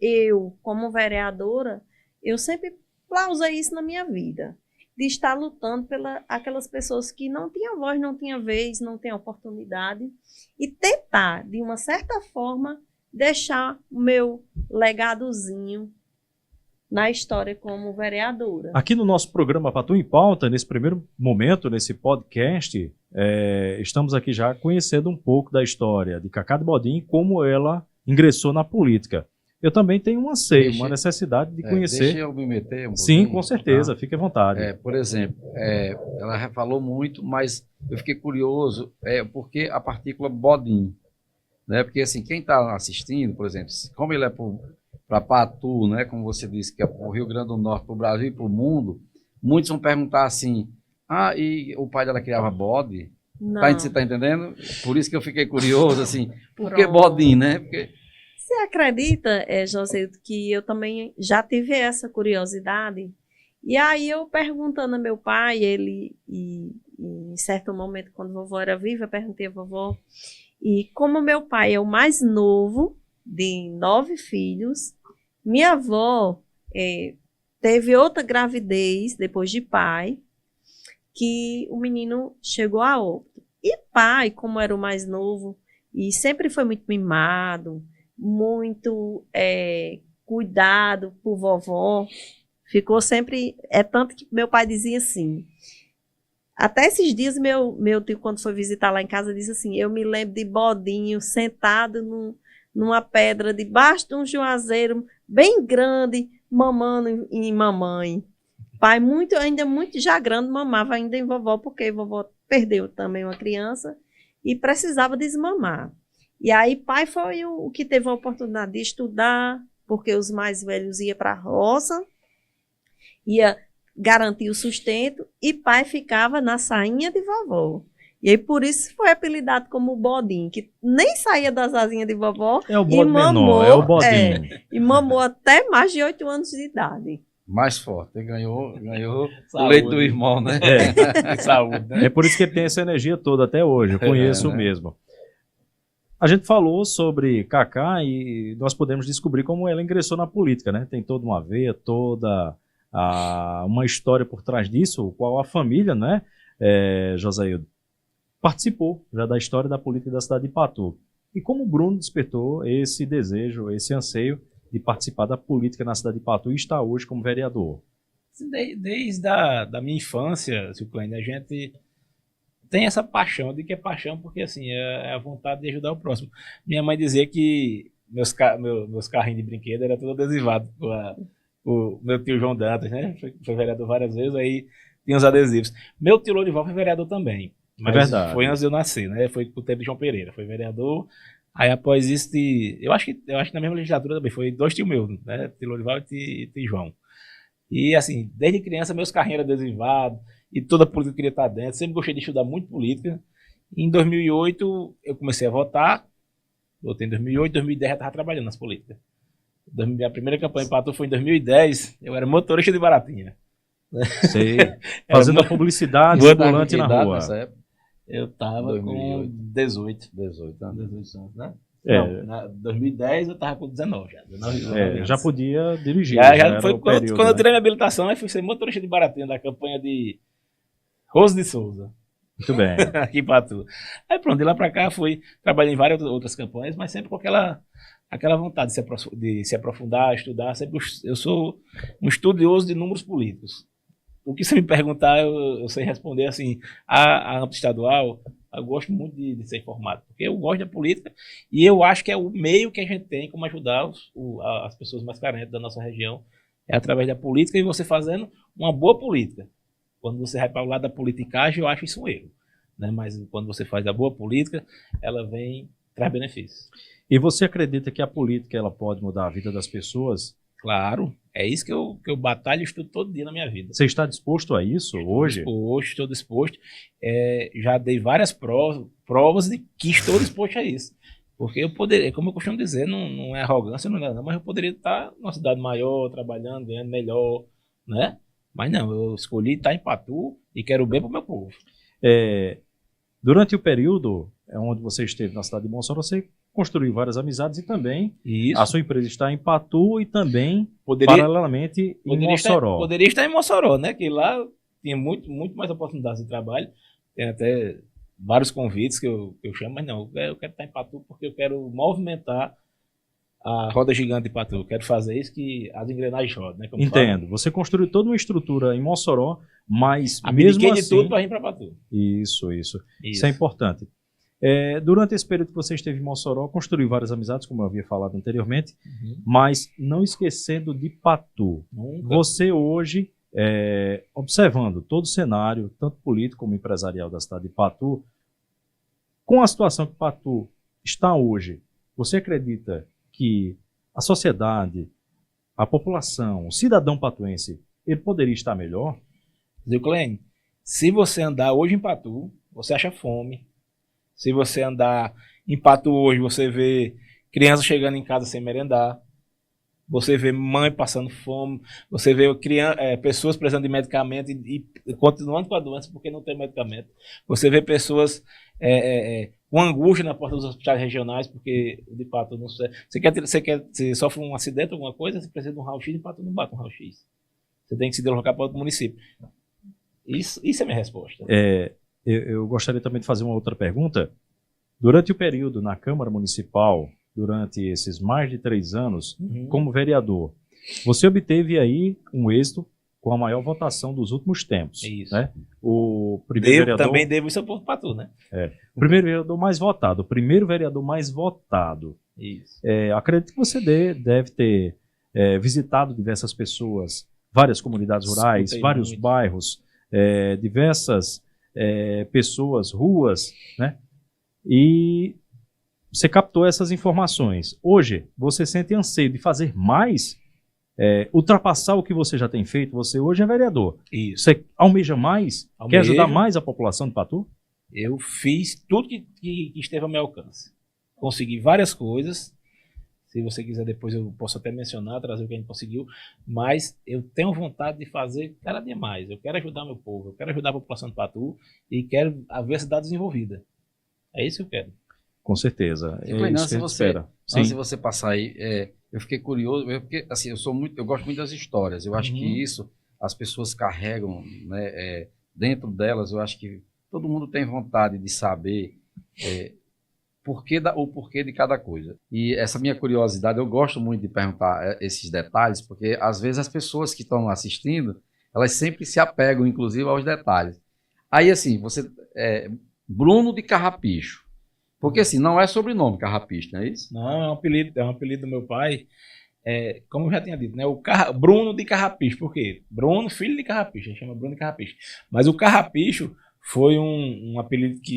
eu, como vereadora, eu sempre pausei isso na minha vida, de estar lutando aquelas pessoas que não tinham voz, não tinham vez, não tinham oportunidade, e tentar, de uma certa forma, deixar o meu legadozinho na história como vereadora. Aqui no nosso programa Patu em Pauta, nesse primeiro momento, nesse podcast, estamos aqui já conhecendo um pouco da história de Cacá de Bodim, como ela ingressou na política. Eu também tenho um anseio, uma necessidade de conhecer. Deixa eu me meter um Sim, pouquinho, com certeza, tá? fique à vontade. Por exemplo, ela falou muito, mas eu fiquei curioso, porque a partícula Bodim, né? Porque assim, quem está assistindo, por exemplo, como ele é para Patu, né? Como você disse, que é para o Rio Grande do Norte, para o Brasil e para o mundo, muitos vão perguntar assim, e o pai dela criava bode? Não. Você está entendendo? Por isso que eu fiquei curioso, assim, por que Pronto. Bodim, né? Porque... Você acredita, José, que eu também já tive essa curiosidade? E aí eu perguntando a meu pai, ele, em certo momento, quando a vovó era viva, eu perguntei à vovó, e como meu pai é o mais novo de 9 filhos, minha avó teve outra gravidez depois de pai, que o menino chegou a óbito. E pai, como era o mais novo, e sempre foi muito mimado, muito cuidado por vovó, ficou sempre, tanto que meu pai dizia assim, até esses dias meu tio, quando foi visitar lá em casa, disse assim, eu me lembro de Bodinho sentado numa pedra, debaixo de um juazeiro bem grande, mamando em mamãe. Pai ainda muito já grande, mamava ainda em vovó, porque vovó perdeu também uma criança e precisava desmamar. E aí pai foi o que teve a oportunidade de estudar, porque os mais velhos iam para a roça, ia garantir o sustento, e pai ficava na sainha de vovó. E aí por isso foi apelidado como Bodim, que nem saía das asinhas de vovó. É o bode menor, é o Bodim. E mamou até mais de 8 anos de idade. Mais forte, ganhou o Saúde. leite do irmão, né? Saúde, né? É por isso que ele tem essa energia toda até hoje, eu conheço né? mesmo. A gente falou sobre Cacá e nós podemos descobrir como ela ingressou na política, né? Tem toda uma veia, toda uma história por trás disso, o qual a família, né, Josaildo, participou já da história da política da cidade de Patu. E como o Bruno despertou esse desejo, esse anseio de participar da política na cidade de Patu e está hoje como vereador? Desde a minha infância, Silclane, a gente tem essa paixão, eu digo que é paixão porque assim, é a vontade de ajudar o próximo. Minha mãe dizia que meus carrinhos de brinquedo eram tudo adesivado o meu tio João Dantas, né? Foi vereador várias vezes, aí tinha os adesivos. Meu tio Lorival foi vereador também. Mas verdade. foi antes de eu nascer, né? Foi com o tempo de João Pereira. Foi vereador. Aí após isso, eu acho que na mesma legislatura também, foi 2 tios meus, né? Tio Lorival e tio João. E assim, desde criança, meus carrinhos eram adesivados, e toda a política eu queria estar dentro. Sempre gostei de estudar muito política. Em 2008, eu comecei a votar. Votei em 2008, 2010 já estava trabalhando nas políticas. A primeira campanha em Patu foi em 2010. Eu era motorista de Baratinha. Sei. Fazendo a publicidade ambulante na rua. Eu estava com 18. 18 anos. 18 anos, né? É. Não, 2010 eu estava com 19 já. 19 anos. Já podia dirigir. Já foi era o quando período, eu né? tirei minha habilitação, eu fui ser motorista de Baratinha da campanha de Rose de Souza. Muito bem. Aqui em Patu. Aí pronto, de lá pra cá trabalhei em várias outras campanhas, mas sempre com aquela vontade de se aprofundar, estudar. Sempre eu sou um estudioso de números políticos. O que você me perguntar, eu sei responder assim. A âmbito estadual, eu gosto muito de ser informado, porque eu gosto da política e eu acho que é o meio que a gente tem como ajudar as pessoas mais carentes da nossa região, é através da política e você fazendo uma boa política. Quando você vai para o lado da politicagem, eu acho isso um erro, né? Mas quando você faz a boa política, ela traz benefícios. E você acredita que a política ela pode mudar a vida das pessoas? Claro, é isso que eu batalho e estudo todo dia na minha vida. Você está disposto a isso hoje? Estou disposto. Já dei várias provas de que estou disposto a isso. Porque eu poderia, como eu costumo dizer, não é arrogância, não é nada, mas eu poderia estar numa cidade maior, trabalhando, ganhando melhor, né? Mas não, eu escolhi estar em Patu e quero bem para o meu povo. Durante o período onde você esteve na cidade de Mossoró, você construiu várias amizades e também a sua empresa está em Patu e também, paralelamente, em Mossoró. Poderia estar em Mossoró, né? Que lá tinha muito, muito mais oportunidades de trabalho. Tem até vários convites que eu chamo, mas não, eu quero estar em Patu porque eu quero movimentar a roda gigante de Patu. Eu quero fazer isso que as engrenagens rodam, né? Entendo. Você construiu toda uma estrutura em Mossoró, mas mesmo assim... de tudo para vir para Patu. Isso é importante. Durante esse período que você esteve em Mossoró, construiu várias amizades, como eu havia falado anteriormente, mas não esquecendo de Patu. Nunca. Você hoje, observando todo o cenário, tanto político como empresarial da cidade de Patu, com a situação que Patu está hoje, você acredita que a sociedade, a população, o cidadão patuense, ele poderia estar melhor? Zilclene, se você andar hoje em Patu, você acha fome. Se você andar em Patu hoje, você vê crianças chegando em casa sem merendar. Você vê mãe passando fome. Você vê pessoas precisando de medicamento e continuando com a doença porque não tem medicamento. Você vê pessoas com angústia na porta dos hospitais regionais porque de Patu não sei. Você sofre um acidente, alguma coisa, você precisa de um raio-x e Patu não bate um raio-x. Você tem que se deslocar para outro município. Isso é a minha resposta. Eu gostaria também de fazer uma outra pergunta. Durante o período na Câmara Municipal, durante esses mais de 3 anos, como vereador, você obteve aí um êxito com a maior votação dos últimos tempos. Isso. Né? O primeiro vereador... Também devo isso ao povo Patu, né? O primeiro vereador mais votado. O primeiro vereador mais votado. Isso. Acredito que você deve ter visitado diversas pessoas, várias comunidades rurais, vários bairros, diversas pessoas, ruas, né? E você captou essas informações. Hoje, você sente anseio de fazer mais, ultrapassar o que você já tem feito? Você hoje é vereador. Isso. Você almeja mais? Almejo. Quer ajudar mais a população de Patu? Eu fiz tudo que esteve ao meu alcance. Consegui várias coisas. Se você quiser, depois eu posso até mencionar, trazer o que a gente conseguiu. Mas eu tenho vontade de fazer cada dia mais. Eu quero ajudar meu povo, eu quero ajudar a população de Patu e quero ver a cidade desenvolvida. É isso que eu quero. Com certeza. Antes de você passar aí, eu fiquei curioso, porque assim, eu gosto muito das histórias. Eu acho que isso as pessoas carregam, né, dentro delas. Eu acho que todo mundo tem vontade de saber o porquê de cada coisa. E essa minha curiosidade, eu gosto muito de perguntar esses detalhes, porque às vezes as pessoas que estão assistindo, elas sempre se apegam, inclusive, aos detalhes. Aí, assim, Bruno de Carrapicho. Porque, assim, não é sobrenome Carrapicho, não é isso? Não, é um apelido do meu pai. como eu já tinha dito, né? Bruno de Carrapicho. Por quê? Bruno, filho de Carrapicho. A gente chama Bruno de Carrapicho. Mas o Carrapicho foi um apelido que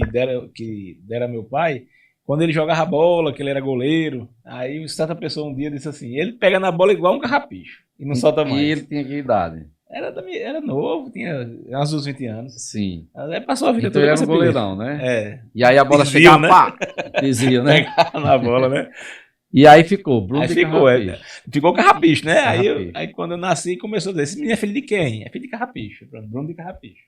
dera meu pai quando ele jogava bola, que ele era goleiro. Aí certa pessoa um dia disse assim: ele pega na bola igual um carrapicho e não solta mais. E ele tinha que idade? Era novo, tinha uns 20 anos. Sim. Aí passou a vida Então toda ele era com um esse apelido. goleirão, né? É. E aí a bola Desvio, chegava, né? pá! Desvia, né? Pegava na bola, né? E aí ficou, Bruno Aí de ficou, Carrapicho. ficou Carrapicho, né? Carrapicho. Aí quando eu nasci, começou a dizer: esse menino é filho de quem? É filho de Carrapicho. Pronto, Bruno de Carrapicho.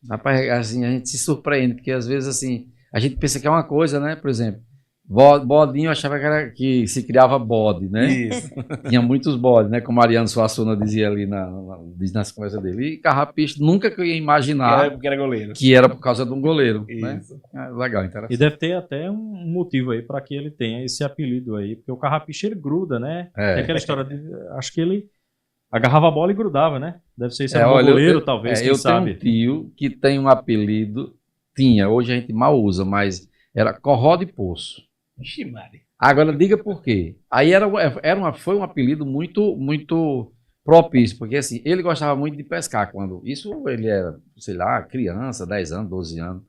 Rapaz, assim, a gente se surpreende, porque às vezes, assim, a gente pensa que é uma coisa, né? Por exemplo, bodinho eu achava que se criava bode, né? Isso. Tinha muitos bodes, né? Como Ariano Suassuna dizia ali nas conversas dele. E Carrapicho, nunca que eu ia imaginar Porque era goleiro. que era por causa de um goleiro, né? Isso. Legal, E interessante. deve ter até um motivo aí para que ele tenha esse apelido aí, porque o carrapicho ele gruda, né? É. Tem aquela história de, acho que ele agarrava a bola e grudava, né? Deve ser isso, era um olha, goleiro, talvez, quem eu sabe. tenho um tio que tem um apelido, hoje a gente mal usa, mas era Corró de Poço. Ixi, Mari. Agora, diga por quê. Aí foi um apelido muito propício, porque assim, ele gostava muito de pescar, isso ele era, sei lá, criança, 10 anos, 12 anos,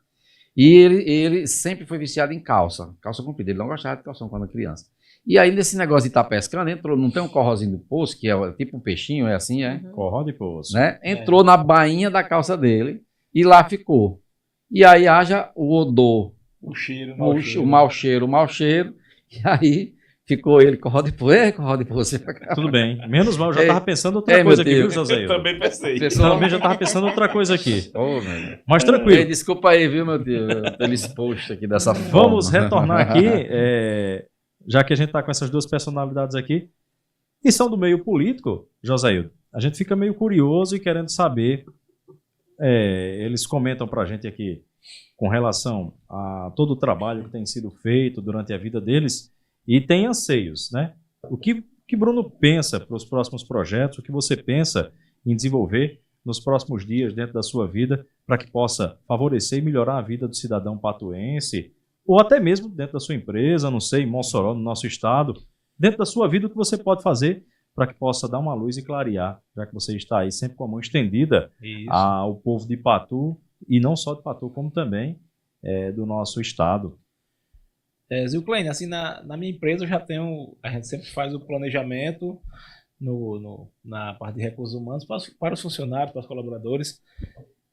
e ele sempre foi viciado em calça comprida, ele não gostava de calção quando criança. E aí, nesse negócio de estar pescando, não tem um corrozinho do poço, que é tipo um peixinho, é assim, é? Corró de poço. Né? Entrou na bainha da calça dele e lá ficou. E aí haja o odor, O cheiro, o mau cheiro, e aí ficou ele corró de poço. Tudo bem. Menos mal, eu já Ei, estava pensando outra ei, coisa meu aqui, viu, Deus. José? Eu também pensei. Também já estava pensando outra coisa aqui. Ô, meu. Mas Ei, tranquilo. desculpa aí, viu, meu Deus, pelo exposto aqui dessa forma. Vamos retornar aqui, já que a gente está com essas duas personalidades aqui, e são do meio político, Josaildo. A gente fica meio curioso e querendo saber. Eles comentam para a gente aqui com relação a todo o trabalho que tem sido feito durante a vida deles e tem anseios, né? O que Bruno pensa para os próximos projetos, o que você pensa em desenvolver nos próximos dias dentro da sua vida para que possa favorecer e melhorar a vida do cidadão patuense ou até mesmo dentro da sua empresa, não sei, em Mossoró, no nosso estado, dentro da sua vida, o que você pode fazer para que possa dar uma luz e clarear, já que você está aí sempre com a mão estendida ao povo de Patu, e não só de Patu, como também do nosso estado. Zilclane, assim, na minha empresa eu já tenho, a gente sempre faz o planejamento na parte de recursos humanos para os funcionários, para os colaboradores,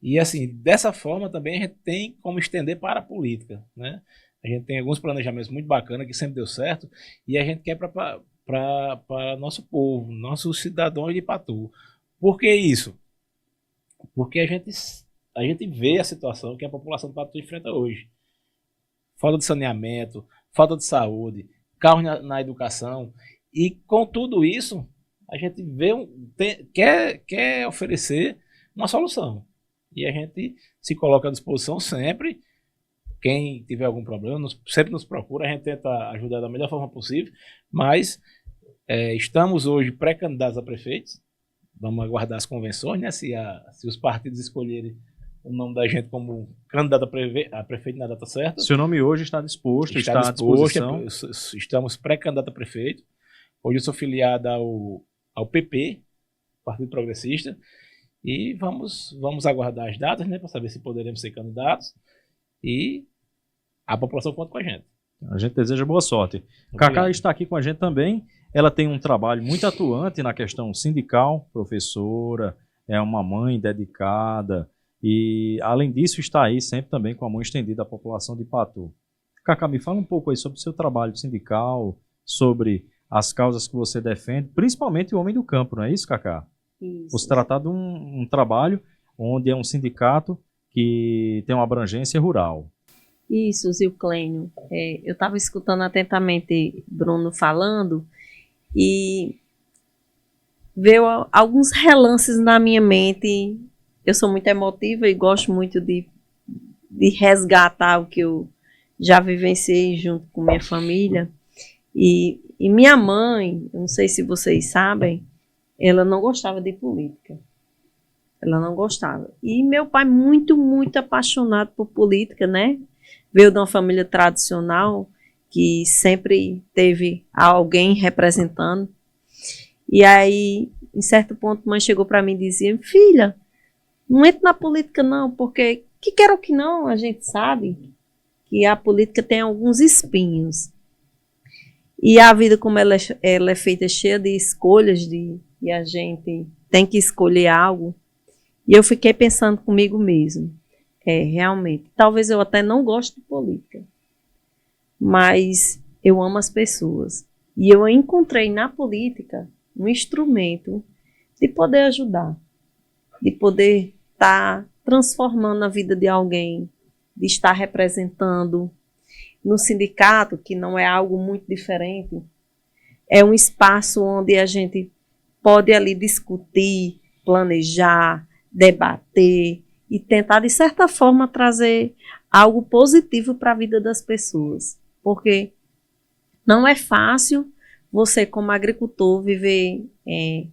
e assim, dessa forma também a gente tem como estender para a política, né? A gente tem alguns planejamentos muito bacanas que sempre deu certo, e a gente quer para nosso povo, nossos cidadãos de Patu. Por que isso? Porque a gente vê a situação que a população de Patu enfrenta hoje. Falta de saneamento, falta de saúde, carros na educação. E com tudo isso, a gente quer oferecer uma solução. E a gente se coloca à disposição sempre. Quem tiver algum problema, sempre nos procura, a gente tenta ajudar da melhor forma possível. Mas estamos hoje pré-candidatos a prefeitos. Vamos aguardar as convenções, né? Se os partidos escolherem o nome da gente como candidato a prefeito na data certa. Seu nome hoje está disposto, está à disposição. Estamos pré-candidato a prefeito. Hoje eu sou filiado ao PP, Partido Progressista, e vamos aguardar as datas, né, para saber se poderemos ser candidatos, e a população conta com a gente. A gente deseja boa sorte. Obrigado. Cacá está aqui com a gente também. Ela tem um trabalho muito atuante na questão sindical, professora, é uma mãe dedicada, e além disso está aí sempre também com a mão estendida à população de Patu. Cacá, me fala um pouco aí sobre o seu trabalho sindical, sobre as causas que você defende, principalmente o homem do campo, não é isso, Cacá? Isso. Você trata de um trabalho onde é um sindicato que tem uma abrangência rural. Isso, Zilclênio. Eu estava escutando atentamente Bruno falando e veio alguns relances na minha mente. Eu sou muito emotiva e gosto muito de resgatar o que eu já vivenciei junto com minha família. E minha mãe, eu não sei se vocês sabem, ela não gostava de política. Ela não gostava. E meu pai, muito, muito apaixonado por política, né? Veio de uma família tradicional que sempre teve alguém representando. E aí, em certo ponto, mãe chegou para mim e dizia: filha, não entra na política não, porque que quer ou que não, a gente sabe que a política tem alguns espinhos. E a vida, como ela é feita cheia de escolhas, e a gente tem que escolher algo. E eu fiquei pensando comigo mesmo. Realmente, talvez eu até não goste de política, mas eu amo as pessoas. E eu encontrei na política um instrumento de poder ajudar, de poder estar transformando a vida de alguém, de estar representando. No sindicato, que não é algo muito diferente, é um espaço onde a gente pode ali discutir, planejar, debater e tentar, de certa forma, trazer algo positivo para a vida das pessoas. Porque não é fácil você, como agricultor, viver em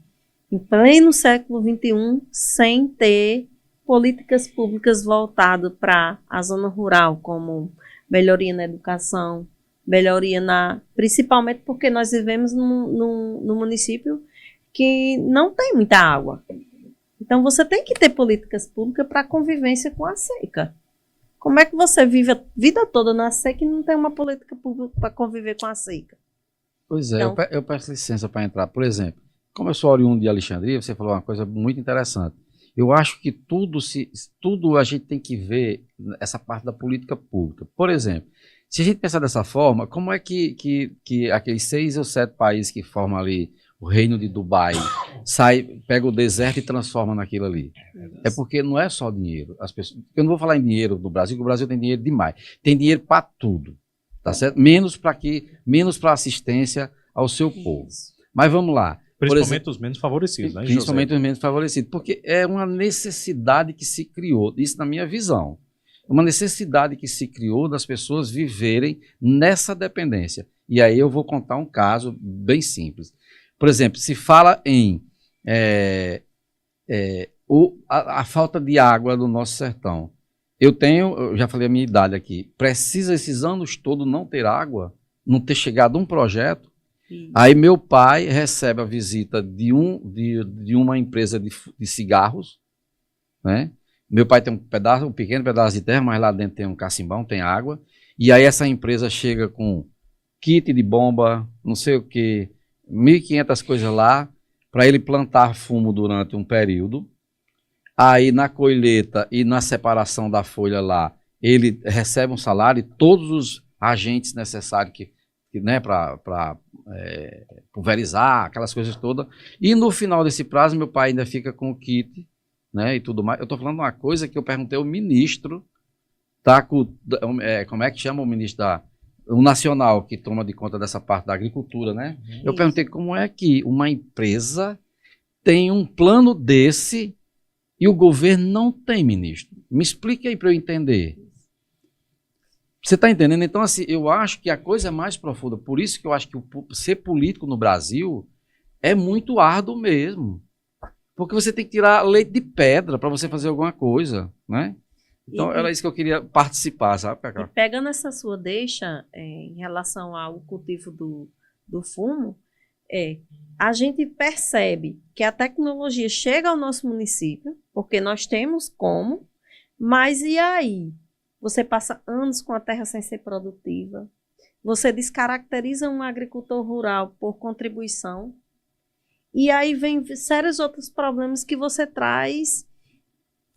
pleno século XXI sem ter políticas públicas voltadas para a zona rural, como melhoria na educação, melhoria principalmente porque nós vivemos num município que não tem muita água. Então você tem que ter políticas públicas para convivência com a seca. Como é que você vive a vida toda na seca e não tem uma política pública para conviver com a seca? Pois é, Então, eu peço licença para entrar. Por exemplo, como eu sou oriundo de Alexandria, você falou uma coisa muito interessante. Eu acho que tudo a gente tem que ver essa parte da política pública. Por exemplo, se a gente pensar dessa forma, como é que aqueles 6 ou 7 países que formam ali o reino de Dubai pega o deserto e transforma naquilo ali? É porque não é só dinheiro. Eu não vou falar em dinheiro do Brasil, porque o Brasil tem dinheiro demais. Tem dinheiro para tudo, tá certo? Menos para assistência ao seu povo. Mas vamos lá. Principalmente os menos favorecidos, né, Principalmente José? os menos favorecidos, porque é uma necessidade que se criou, isso na minha visão, uma necessidade que se criou das pessoas viverem nessa dependência. E aí eu vou contar um caso bem simples. Por exemplo, se fala em a falta de água do nosso sertão. Eu já falei a minha idade aqui, precisa esses anos todos não ter água, não ter chegado um projeto. Aí meu pai recebe a visita de uma empresa de cigarros, né? Meu pai tem um pequeno pedaço de terra, mas lá dentro tem um cacimbão, tem água. E aí essa empresa chega com kit de bomba, não sei o que, 1.500 coisas lá, para ele plantar fumo durante um período. Aí na colheita e na separação da folha lá, ele recebe um salário e todos os agentes necessários né, para pulverizar, aquelas coisas todas. E no final desse prazo, meu pai ainda fica com o kit, né, e tudo mais. Eu estou falando uma coisa que eu perguntei ao ministro, como é que chama o ministro o nacional, que toma de conta dessa parte da agricultura, né? Eu perguntei como é que uma empresa tem um plano desse e o governo não tem, ministro. Me explique aí para eu entender. Você está entendendo? Então, assim, eu acho que a coisa é mais profunda. Por isso que eu acho que ser político no Brasil é muito árduo mesmo. Porque você tem que tirar leite de pedra para você fazer alguma coisa, né? Então, era isso que eu queria participar, sabe, Cacá? E pegando essa sua deixa em relação ao cultivo do fumo, a gente percebe que a tecnologia chega ao nosso município, porque nós temos como, mas e aí? Você passa anos com a terra sem ser produtiva, você descaracteriza um agricultor rural por contribuição, e aí vem sérios outros problemas que você traz.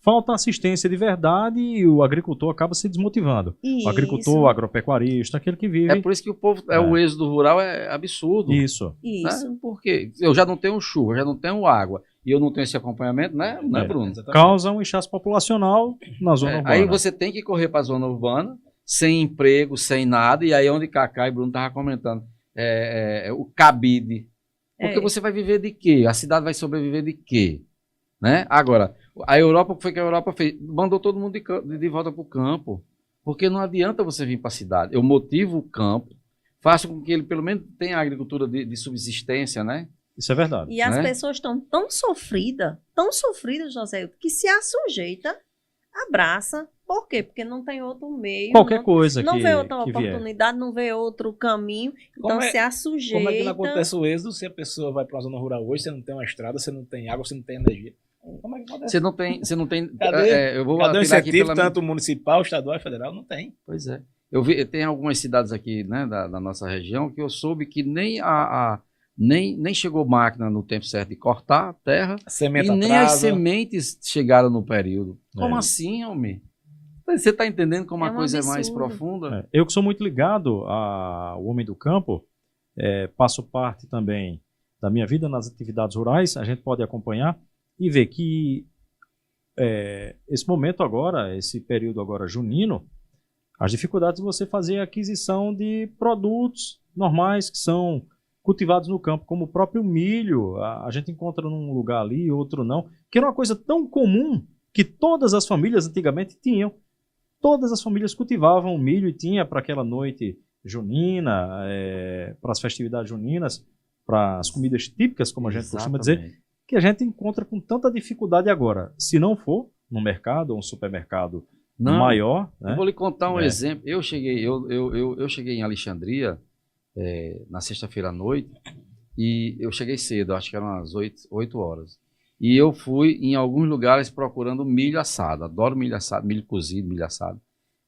Falta assistência de verdade e o agricultor acaba se desmotivando. Isso. O agricultor, o agropecuarista, aquele que vive... É por isso que o povo, o êxodo rural é absurdo. Isso. Né? Porque eu já não tenho chuva, já não tenho água, e eu não tenho esse acompanhamento, né, Bruno? Causa um inchaço populacional na zona urbana. Aí você tem que correr para a zona urbana, sem emprego, sem nada, e aí onde Cacá e Bruno estavam comentando, o cabide. Porque você vai viver de quê? A cidade vai sobreviver de quê? Né? Agora, a Europa, o que foi que a Europa fez? Mandou todo mundo de volta para o campo. Porque não adianta você vir para a cidade. Eu motivo o campo, faço com que ele pelo menos tenha agricultura de subsistência, né? Isso é verdade. E as pessoas estão tão sofridas, José, que se assujeita abraça. Por quê? Porque não tem outro meio. Qualquer coisa não que, vê outra que vier. oportunidade, não vê outro caminho. Então Como é- se assujeita. Como é que não acontece o êxodo se a pessoa vai para uma zona rural hoje, você não tem uma estrada, você não tem água, você não tem energia? Como é que acontece? Você não tem. Cadê, Eu vou cadê o apelar aqui incentivo, pela. tanto municipal, estadual e federal? Não tem. Pois é. Tem algumas cidades aqui, né, da nossa região que eu soube que nem chegou máquina no tempo certo de cortar a terra A semente e nem as atrasa. sementes chegaram no período. Como É. assim, homem? Você está entendendo como É a um coisa é mais absurdo. profunda? Eu que sou muito ligado ao homem do campo, passo parte também da minha vida nas atividades rurais, a gente pode acompanhar e ver que esse momento agora, esse período agora junino, as dificuldades de você fazer a aquisição de produtos normais que são cultivados no campo, como o próprio milho, a gente encontra num lugar ali, outro não, que era uma coisa tão comum que todas as famílias antigamente tinham. Todas as famílias cultivavam milho e tinha para aquela noite junina, para as festividades juninas, para as comidas típicas, como a gente costuma dizer, Exatamente. que a gente encontra com tanta dificuldade agora. Se não for no mercado ou um supermercado Não, maior, eu né? vou lhe contar um É. exemplo. Eu cheguei em Alexandria na sexta-feira à noite e eu cheguei cedo, acho que eram umas 8 horas. E eu fui em alguns lugares procurando milho assado. Adoro milho assado, milho cozido, milho assado.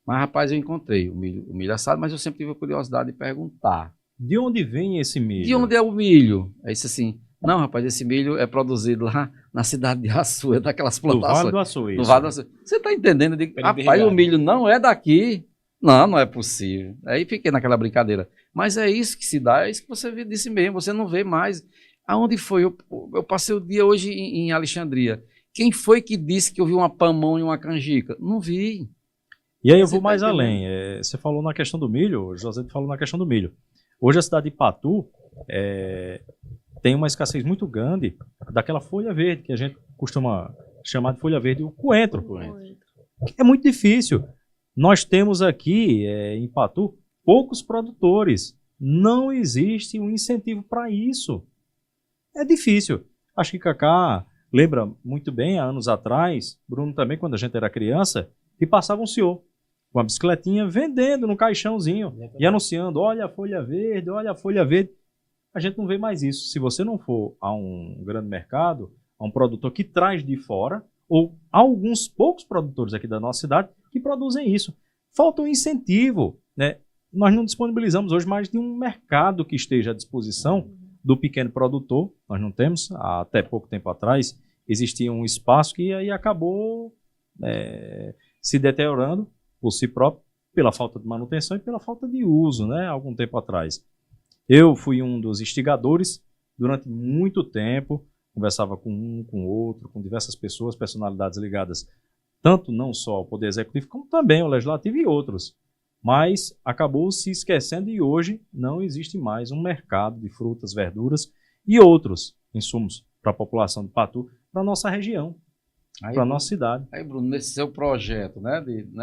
Mas, rapaz, eu encontrei o milho assado, mas eu sempre tive a curiosidade de perguntar. De onde vem esse milho? De onde é o milho? Aí disse assim, não, rapaz, esse milho é produzido lá na cidade de Açu, é daquelas Do Vale plantações. do Açu, Do isso. Vale do Açu. Você está entendendo? Eu digo, Período rapaz, o irrigado. milho não é daqui. Não, não é possível. Aí fiquei naquela brincadeira. Mas é isso que se dá, é isso que você disse mesmo, você não vê mais. Aonde foi? Eu passei o dia hoje em Alexandria. Quem foi que disse que eu vi uma pamonha e uma canjica? Não vi. E aí eu Você vou tá mais entendendo? além. Você falou na questão do milho, o José falou na questão do milho. Hoje a cidade de Patu tem uma escassez muito grande daquela folha verde, que a gente costuma chamar de folha verde, o coentro. É muito difícil. Nós temos aqui em Patu poucos produtores. Não existe um incentivo para isso. É difícil. Acho que Cacá lembra muito bem, há anos atrás, Bruno também, quando a gente era criança, que passava um senhor com uma bicicletinha vendendo no caixãozinho e anunciando, olha a folha verde, olha a folha verde. A gente não vê mais isso. Se você não for a um grande mercado, a um produtor que traz de fora, ou alguns poucos produtores aqui da nossa cidade que produzem isso. Falta um incentivo, né? Nós não disponibilizamos hoje mais de um mercado que esteja à disposição do pequeno produtor. Nós não temos. Até pouco tempo atrás existia um espaço que aí acabou se deteriorando por si próprio, pela falta de manutenção e pela falta de uso, né? Algum tempo atrás. Eu fui um dos instigadores durante muito tempo, conversava com um, com outro, com diversas pessoas, personalidades ligadas, tanto não só ao Poder Executivo, como também ao Legislativo e outros. Mas acabou se esquecendo e hoje não existe mais um mercado de frutas, verduras e outros insumos para a população de Patu, para a nossa região, para a nossa cidade. Aí, Bruno, nesse seu projeto, né,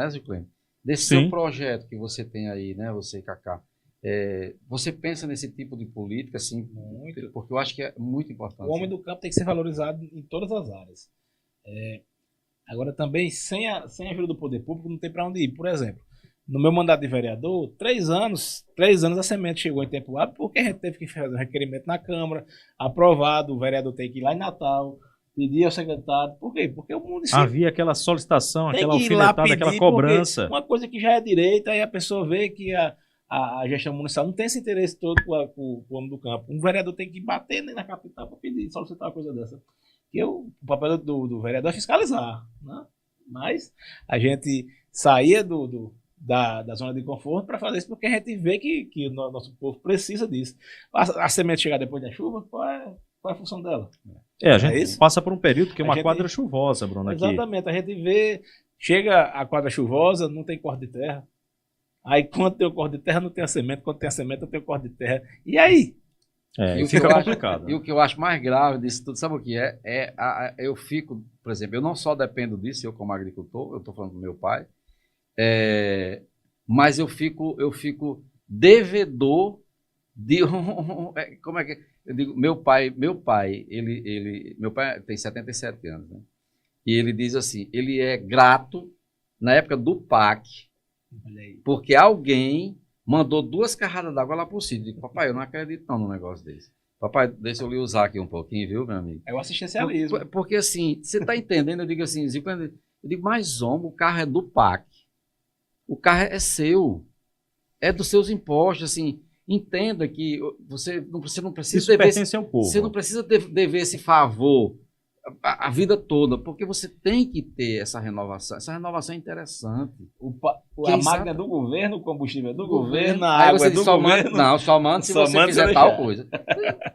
Ziclene? Desse Sim. seu projeto que você tem aí, né, você e Cacá, você pensa nesse tipo de política, assim, Muito. porque eu acho que é muito importante. O homem do campo tem que ser valorizado em todas as áreas. Agora também, sem a ajuda do poder público, não tem para onde ir. Por exemplo, no meu mandato de vereador, 3 anos a semente chegou em tempo hábil, porque a gente teve que fazer um requerimento na Câmara, aprovado, o vereador tem que ir lá em Natal, pedir ao secretário. Por quê? Porque o município Havia aquela solicitação, tem aquela que ir lá alfinetada, aquela pedir, cobrança. porque uma coisa que já é direita, aí a pessoa vê que a gestão municipal não tem esse interesse todo com o homem do campo. Um vereador tem que bater na capital para pedir, solicitar uma coisa dessa. Que o papel do vereador é fiscalizar, né? Mas a gente saía da zona de conforto para fazer isso, porque a gente vê que o nosso povo precisa disso. A semente chegar depois da chuva, qual é a função dela? A gente isso? passa por um período que é A uma gente- quadra chuvosa, Bruno, aqui. Exatamente, a gente vê, chega a quadra chuvosa, não tem corte de terra. Aí quando tem o corte de terra, não tem a semente, quando tem a semente, não tem o corte de terra. E aí? E o que Fica eu acho- complicado. E o que eu acho mais grave disso tudo, sabe o que é? Eu fico, por exemplo, eu não só dependo disso, eu como agricultor, eu estou falando do meu pai, mas eu fico devedor de como é que eu digo, meu pai tem 77 anos, né? E ele diz assim, ele é grato na época do PAC, Olha aí. porque alguém mandou 2 carradas d'água lá pro sítio. Eu digo, papai, eu não acredito não num negócio desse. Papai, deixa eu lhe usar aqui um pouquinho, viu, meu amigo? É o assistencialismo. Porque assim, você tá entendendo? Eu digo assim, Zico, eu digo, mas homem, o carro é do PAC. O carro é seu. É dos seus impostos, assim. Entenda que você não precisa Isso dever, pertence ao povo. você não precisa dever esse favor a vida toda, porque você tem que ter essa renovação. Essa renovação é interessante. A Quem máquina sabe? é do governo, o combustível é do Governo. governo, a Aí água você é diz, do só manda, governo. não, só manda se Só você manda se fizer tal deixar. coisa.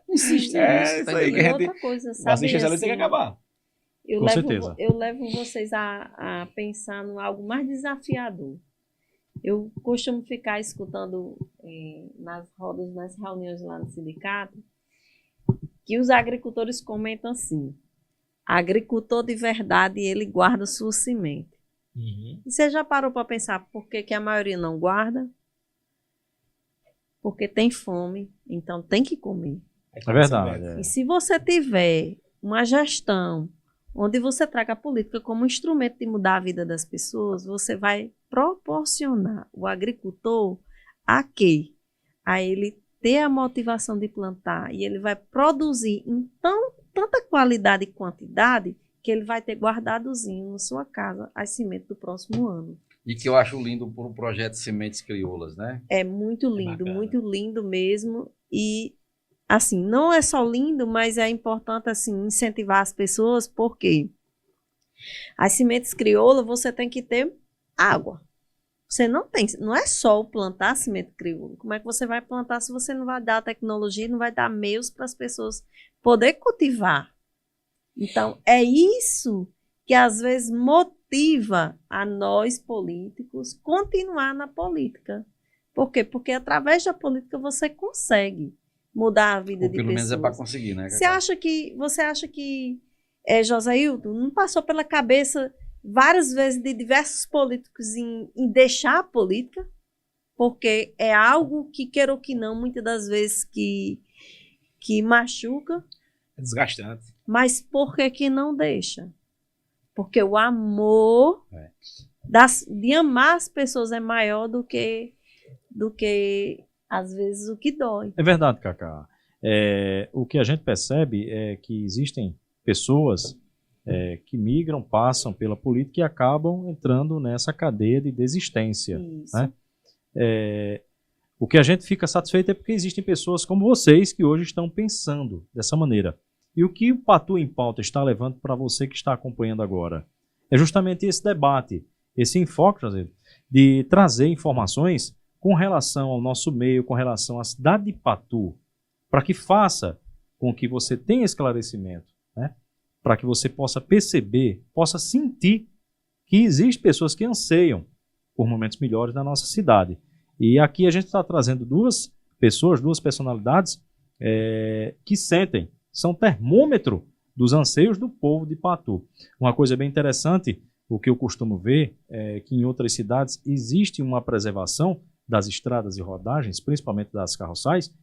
Não existe É, isso. isso Tá aí, entendendo? que a E gente- outra coisa, O sabe? assistencialismo tem que assim, acabar. Com certeza. Eu levo vocês a pensar em algo mais desafiador. Eu costumo ficar escutando nas rodas, nas reuniões lá no sindicato, que os agricultores comentam assim: agricultor de verdade, ele guarda sua semente. E você já parou para pensar por que a maioria não guarda? Porque tem fome, então tem que comer. É verdade. É. E se você tiver uma gestão onde você traga a política como instrumento de mudar a vida das pessoas, você vai proporcionar o agricultor a quê? A ele ter a motivação de plantar e ele vai produzir em tanta qualidade e quantidade que ele vai ter guardadozinho na sua casa as sementes do próximo ano. E que eu acho lindo por um projeto de sementes crioulas, né? É muito lindo, bacana. muito lindo mesmo. E, assim, não é só lindo, mas é importante, assim, incentivar as pessoas, porque as sementes crioulas você tem que ter água. Você não é só o plantar a semente crioula. Como é que você vai plantar se você não vai dar tecnologia, não vai dar meios para as pessoas poder cultivar? Então, é isso que às vezes motiva a nós políticos continuar na política. Por quê? Porque através da política você consegue mudar a vida Ou de pelo menos é para pessoas. conseguir, né? Você acha que Josailton, não passou pela cabeça várias vezes de diversos políticos em deixar a política? Porque é algo que, queira ou que não, muitas das vezes que machuca. É desgastante. Mas por que não deixa? Porque o amor de amar as pessoas é maior do que às vezes, o que dói. É verdade, Cacá. O que a gente percebe é que existem pessoas que migram, passam pela política e acabam entrando nessa cadeia de desistência. Isso. Né? O que a gente fica satisfeito é porque existem pessoas como vocês que hoje estão pensando dessa maneira. E o que o Patu em Pauta está levando para você que está acompanhando agora é justamente esse debate, esse enfoque de trazer informações com relação ao nosso meio, com relação à cidade de Patu, para que faça com que você tenha esclarecimento, né? Para que você possa perceber, possa sentir que existem pessoas que anseiam por momentos melhores na nossa cidade. E aqui a gente está trazendo duas pessoas, duas personalidades que sentem, são termômetro dos anseios do povo de Patu. Uma coisa bem interessante, o que eu costumo ver, é que em outras cidades existe uma preservação das estradas e rodagens, principalmente das carroçais,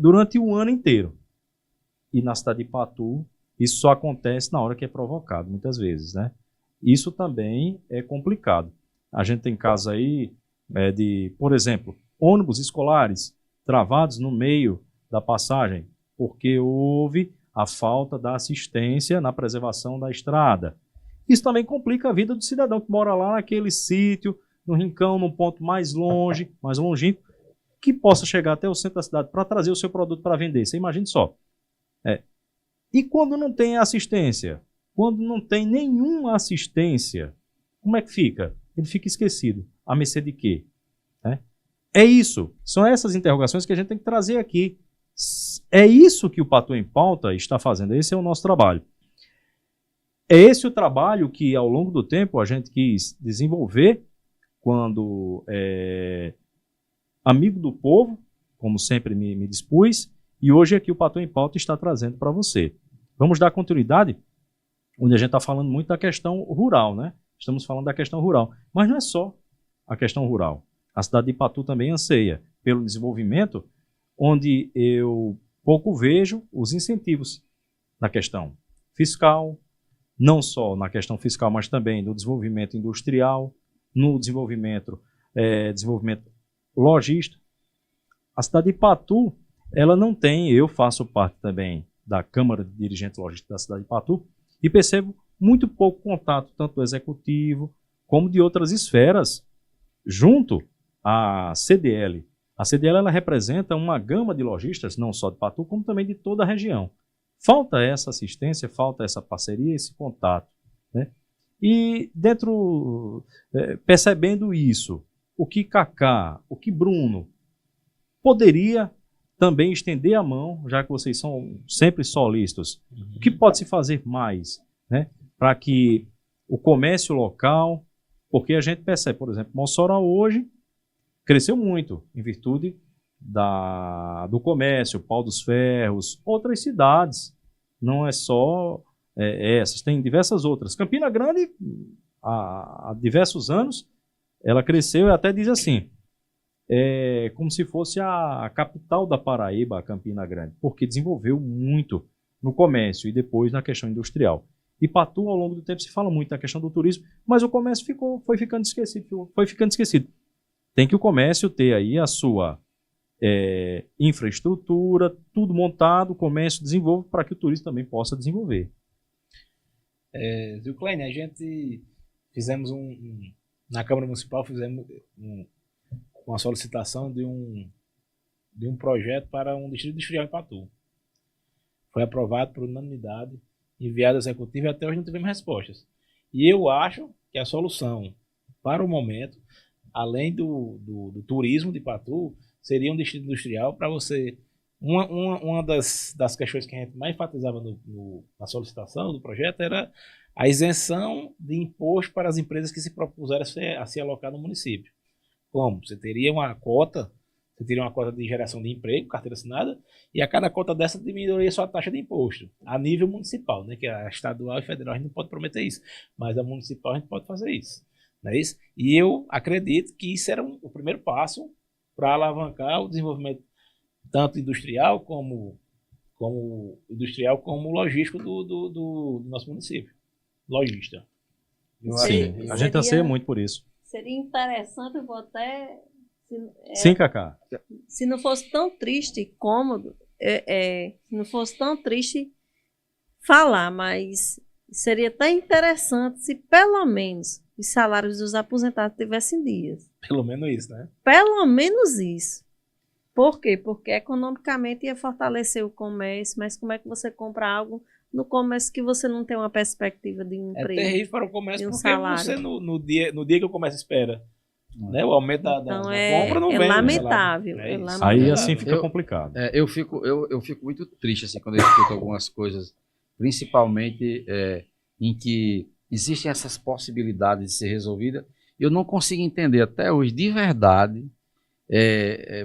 durante o ano inteiro. E na cidade de Patu, isso só acontece na hora que é provocado, muitas vezes, né? Isso também é complicado. A gente tem casos aí de, por exemplo, ônibus escolares travados no meio da passagem, porque houve a falta da assistência na preservação da estrada. Isso também complica a vida do cidadão que mora lá naquele sítio, no rincão, num ponto mais longe, mais longínquo, que possa chegar até o centro da cidade para trazer o seu produto para vender. Você imagine só. E quando não tem assistência? Quando não tem nenhuma assistência, como é que fica? Ele fica esquecido. À mercê de quê? É isso. São essas interrogações que a gente tem que trazer aqui. É isso que o Patu em Pauta está fazendo. Esse é o nosso trabalho. É esse o trabalho que, ao longo do tempo, a gente quis desenvolver quando amigo do povo, como sempre me dispus, e hoje aqui o Patu em Pauta está trazendo para você. Vamos dar continuidade, onde a gente está falando muito da questão rural, né? Estamos falando da questão rural. Mas não é só a questão rural. A cidade de Patu também anseia pelo desenvolvimento, onde eu pouco vejo os incentivos na questão fiscal, não só na questão fiscal, mas também no desenvolvimento industrial, no desenvolvimento logístico. A cidade de Ipatu, ela não tem, eu faço parte também da Câmara de Dirigentes Logísticos da cidade de Ipatu, e percebo muito pouco contato, tanto do executivo como de outras esferas, junto à CDL. A CDL ela representa uma gama de lojistas, não só de Ipatu, como também de toda a região. Falta essa assistência, falta essa parceria, esse contato, né? E percebendo isso, o que Cacá, o que Bruno poderia também estender a mão, já que vocês são sempre solícitos, o que pode se fazer mais, né, para que o comércio local, porque a gente percebe, por exemplo, Mossoró hoje cresceu muito em virtude do comércio, Pau dos Ferros, outras cidades, não é só essas, tem diversas outras. Campina Grande, há diversos anos, ela cresceu e até diz assim, como se fosse a capital da Paraíba, a Campina Grande, porque desenvolveu muito no comércio e depois na questão industrial. Ipatu, ao longo do tempo, se fala muito na questão do turismo, mas o comércio foi ficando esquecido. Tem que o comércio ter aí a sua infraestrutura, tudo montado, o comércio desenvolve para que o turismo também possa desenvolver. Zilclane, a gente fizemos na Câmara Municipal, fizemos uma solicitação de um projeto para um distrito industrial em Ipatu. Foi aprovado por unanimidade, enviado ao executivo e até hoje não tivemos respostas. E eu acho que a solução para o momento, além do turismo de Ipatu, seria um distrito industrial para você... Uma das questões que a gente mais enfatizava na solicitação do projeto era a isenção de imposto para as empresas que se propuseram a se alocar no município. Como? Você teria uma cota de geração de emprego, carteira assinada, e a cada cota dessa diminuiria sua taxa de imposto, a nível municipal, né? Que a estadual e federal a gente não pode prometer isso, mas a municipal a gente pode fazer isso. Não é isso? E eu acredito que isso era o primeiro passo para alavancar o desenvolvimento tanto industrial como logístico do nosso município. Logista. Sim, a gente anseia muito por isso. Seria interessante, eu vou até... Sim, Cacá. Se não fosse tão triste e cômodo, se não fosse tão triste falar, mas seria até interessante se pelo menos os salários dos aposentados tivessem dias. Pelo menos isso, né? Pelo menos isso. Por quê? Porque economicamente ia fortalecer o comércio, mas como é que você compra algo no comércio que você não tem uma perspectiva de emprego? É terrível para o comércio, porque salário. Você no dia que o comércio espera, né, o aumento da compra não vem. É lamentável. Aí assim fica complicado. Eu fico muito triste assim, quando eu escuto algumas coisas, principalmente em que existem essas possibilidades de ser resolvida. Eu não consigo entender até hoje, de verdade,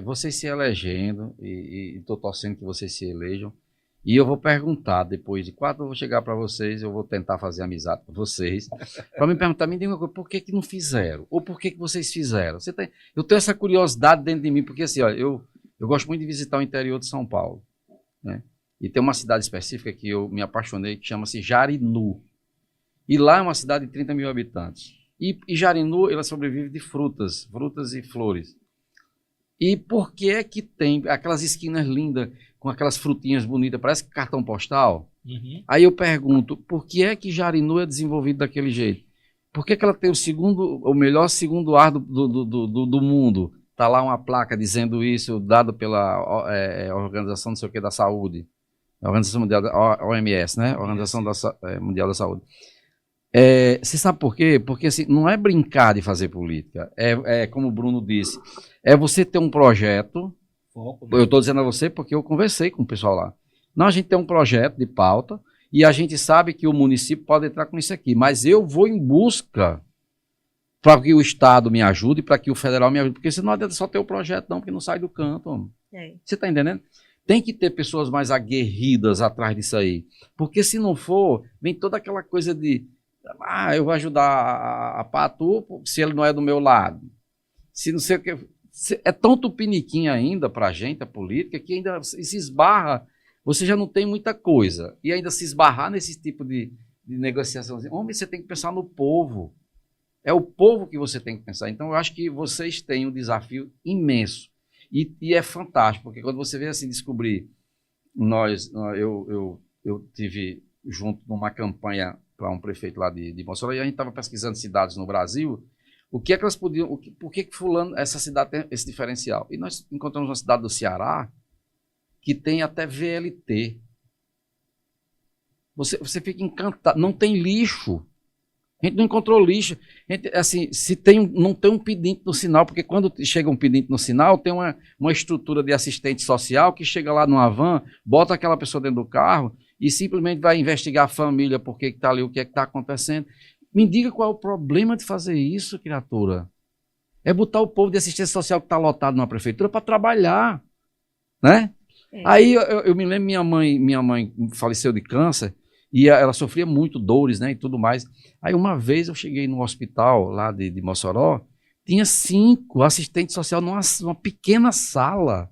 vocês se elegendo, e estou torcendo que vocês se elejam, e eu vou perguntar depois de quatro, eu vou chegar para vocês, eu vou tentar fazer amizade com vocês, para me perguntar, me diga uma coisa, por que não fizeram? Ou por que vocês fizeram? Eu tenho essa curiosidade dentro de mim, porque assim, ó, eu gosto muito de visitar o interior de São Paulo, né? E tem uma cidade específica que eu me apaixonei, que chama-se Jarinu. E lá é uma cidade de 30 mil habitantes. E Jarinu, ela sobrevive de frutas e flores. E por que é que tem aquelas esquinas lindas, com aquelas frutinhas bonitas, parece cartão postal? Uhum. Aí eu pergunto, por que é que Jarinu é desenvolvido daquele jeito? Por que ela tem o melhor segundo ar do mundo? Está lá uma placa dizendo isso, dado pela Organização não sei o que da Saúde. Organização Mundial, OMS, né? Organização Mundial da Saúde. Você sabe por quê? Porque assim, não é brincar de fazer política. Como o Bruno disse, é você ter um projeto. Foco, né? Eu estou dizendo a você porque eu conversei com o pessoal lá. Não, a gente tem um projeto de pauta e a gente sabe que o município pode entrar com isso aqui, mas eu vou em busca para que o Estado me ajude, para que o federal me ajude, porque senão não adianta só ter o projeto não, porque não sai do canto. Você está entendendo? Tem que ter pessoas mais aguerridas atrás disso aí, porque se não for, vem toda aquela coisa de eu vou ajudar a Patu se ele não é do meu lado. Se não sei o que. É tão tupiniquim ainda para a gente, a política, que ainda se esbarra, você já não tem muita coisa. E ainda se esbarrar nesse tipo de de negociação. Homem, você tem que pensar no povo. É o povo que você tem que pensar. Então, eu acho que vocês têm um desafio imenso. E é fantástico, porque quando você vê assim, descobrir, eu tive junto numa campanha para um prefeito lá de Mossoró, e a gente estava pesquisando cidades no Brasil, o que é que elas podiam, por que fulano, essa cidade tem esse diferencial? E nós encontramos uma cidade do Ceará que tem até VLT. Você fica encantado, não tem lixo. A gente não encontrou lixo. A gente, assim, não tem um pedinte no sinal, porque quando chega um pedinte no sinal, tem uma estrutura de assistente social que chega lá numa van, bota aquela pessoa dentro do carro e simplesmente vai investigar a família, por que está ali, o que é que está acontecendo. Me diga qual é o problema de fazer isso, criatura. É botar o povo de assistência social que está lotado numa prefeitura para trabalhar, né? Aí eu me lembro, minha mãe faleceu de câncer, e ela sofria muito dores, né, e tudo mais. Aí uma vez eu cheguei no hospital lá de Mossoró, tinha 5 assistentes sociais numa pequena sala.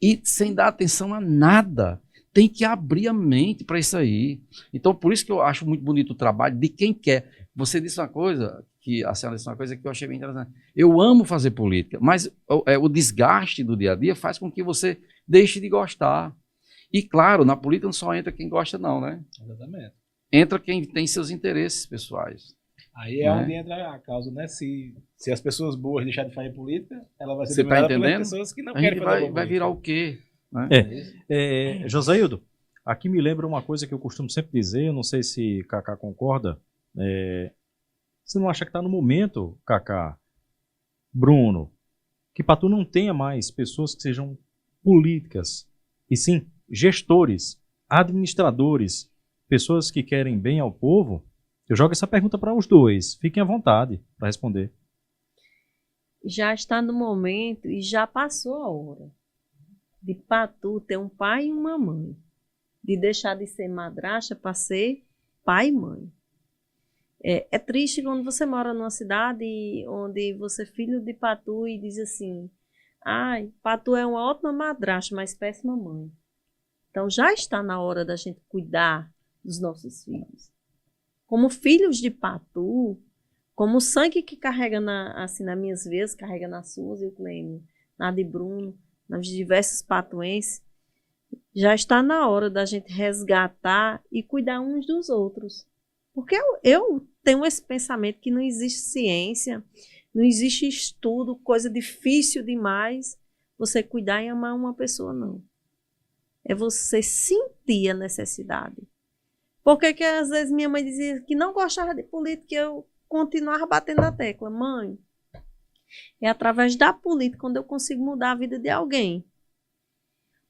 E sem dar atenção a nada. Tem que abrir a mente para isso aí. Então, por isso que eu acho muito bonito o trabalho de quem quer. Você disse uma coisa, a senhora disse uma coisa que eu achei bem interessante. Eu amo fazer política, mas o desgaste do dia a dia faz com que você deixe de gostar. E, claro, na política não só entra quem gosta, não, né? Exatamente. Entra quem tem seus interesses pessoais. Aí é onde entra a causa, né? Se as pessoas boas deixarem de fazer política, ela vai ser Você tá dominada pelas entendendo? pessoas que não A querem gente fazer vai virar o quê? Né? Josaildo, aqui me lembra uma coisa que eu costumo sempre dizer, eu não sei se Cacá concorda. Você não acha que está no momento, Cacá, Bruno, que Patu não tenha mais pessoas que sejam políticas, e sim gestores, administradores, pessoas que querem bem ao povo? Eu jogo essa pergunta para os dois. Fiquem à vontade para responder. Já está no momento e já passou a hora de Patu ter um pai e uma mãe. De deixar de ser madrasta para ser pai e mãe. É triste quando você mora numa cidade onde você é filho de Patu e diz assim: ai, Patu é uma ótima madrasta, mas péssima mãe. Então já está na hora da gente cuidar dos nossos filhos. Como filhos de Patu, como o sangue que carrega nas minhas veias, carrega nas suas, e o Clênio, na de Bruno, nas diversas patuenses, já está na hora da gente resgatar e cuidar uns dos outros. Porque eu tenho esse pensamento que não existe ciência, não existe estudo, coisa difícil demais você cuidar e amar uma pessoa, não. É você sentir a necessidade. Por que às vezes minha mãe dizia que não gostava de política e eu continuava batendo na tecla? Mãe, é através da política quando eu consigo mudar a vida de alguém.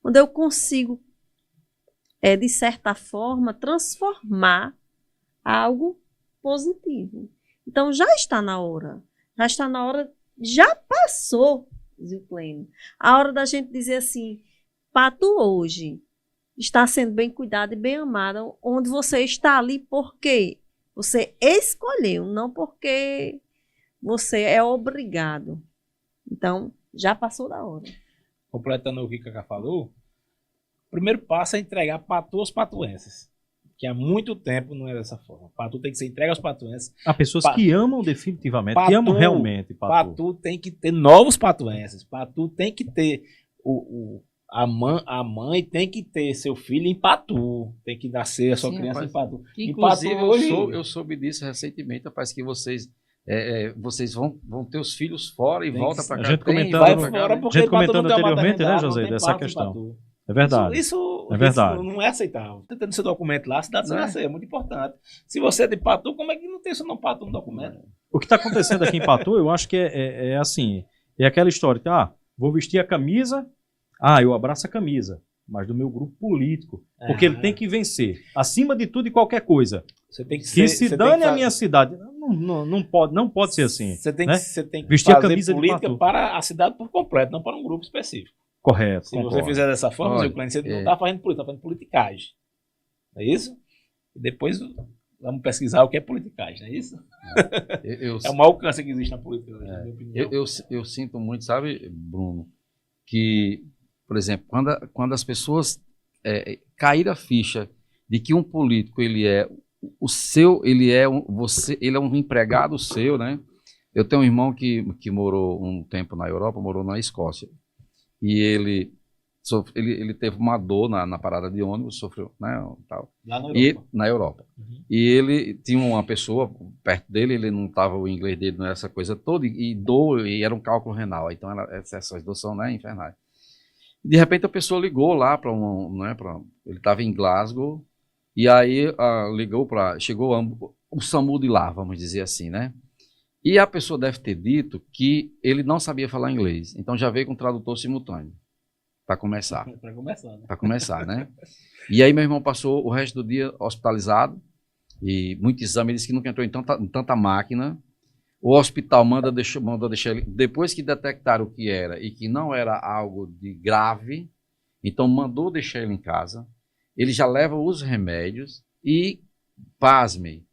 Quando eu consigo, de certa forma, transformar algo positivo. Então já está na hora. Já está na hora, já passou, Zilclênio, a hora da gente dizer assim: Patu hoje está sendo bem cuidada e bem amada, onde você está ali porque você escolheu, não porque você é obrigado. Então, já passou da hora. Completando o que a Cacá falou, o primeiro passo é entregar Patu aos patuenses. Que há muito tempo não é dessa forma. Patu tem que ser entregue aos patuenses. Há pessoas que amam definitivamente, que amam realmente Patu. Patu tem que ter novos patuenses. Patu tem que ter a mãe tem que ter seu filho em Patu. Tem que nascer a sua criança, rapaz, em Patu. Inclusive, eu soube disso recentemente, rapaz, que vocês vão ter os filhos fora e volta para cá. A gente comentando anteriormente, né, José, dessa questão. É verdade. Isso não é aceitável. Tendo seu documento lá, a cidade vai nascer, é muito importante. Se você é de Patu, como é que não tem seu nome Patu no documento? O que está acontecendo aqui em Patu, eu acho que é assim, é aquela história que, vou vestir a camisa, eu abraço a camisa, mas do meu grupo político, porque ele tem que vencer, acima de tudo e qualquer coisa. Você tem que se dane a minha cidade, não pode ser assim. Você tem, né? você tem que vestir fazer a camisa política de Patu para a cidade por completo, não para um grupo específico. Correto. Se você fizer dessa forma, você não está fazendo política, está fazendo politicagem. Não é isso? E depois vamos pesquisar o que é politicagem, não é isso? É o maior câncer que existe na política, na minha opinião. Eu sinto muito, sabe, Bruno, que, por exemplo, quando as pessoas caíram a ficha de que um político ele é o seu, ele é ele é um empregado seu, né? Eu tenho um irmão que morou um tempo na Europa, morou na Escócia, e ele teve uma dor na parada de ônibus, sofreu, né, tal. Lá na E Europa. na Europa. E ele tinha uma pessoa perto dele, ele não estava, o inglês dele não era essa coisa toda, e dor, e era um cálculo renal, então essas dores são, né, infernais. De repente a pessoa ligou lá para ele estava em Glasgow, e aí chegou o SAMU de lá, vamos dizer assim, né? E a pessoa deve ter dito que ele não sabia falar inglês, então já veio com tradutor simultâneo, para começar. Para começar, né? E aí meu irmão passou o resto do dia hospitalizado, e muito exame, ele disse que nunca entrou em tanta máquina. O hospital mandou deixar ele, depois que detectaram o que era, e que não era algo de grave, então mandou deixar ele em casa, ele já leva os remédios, e, pasmem,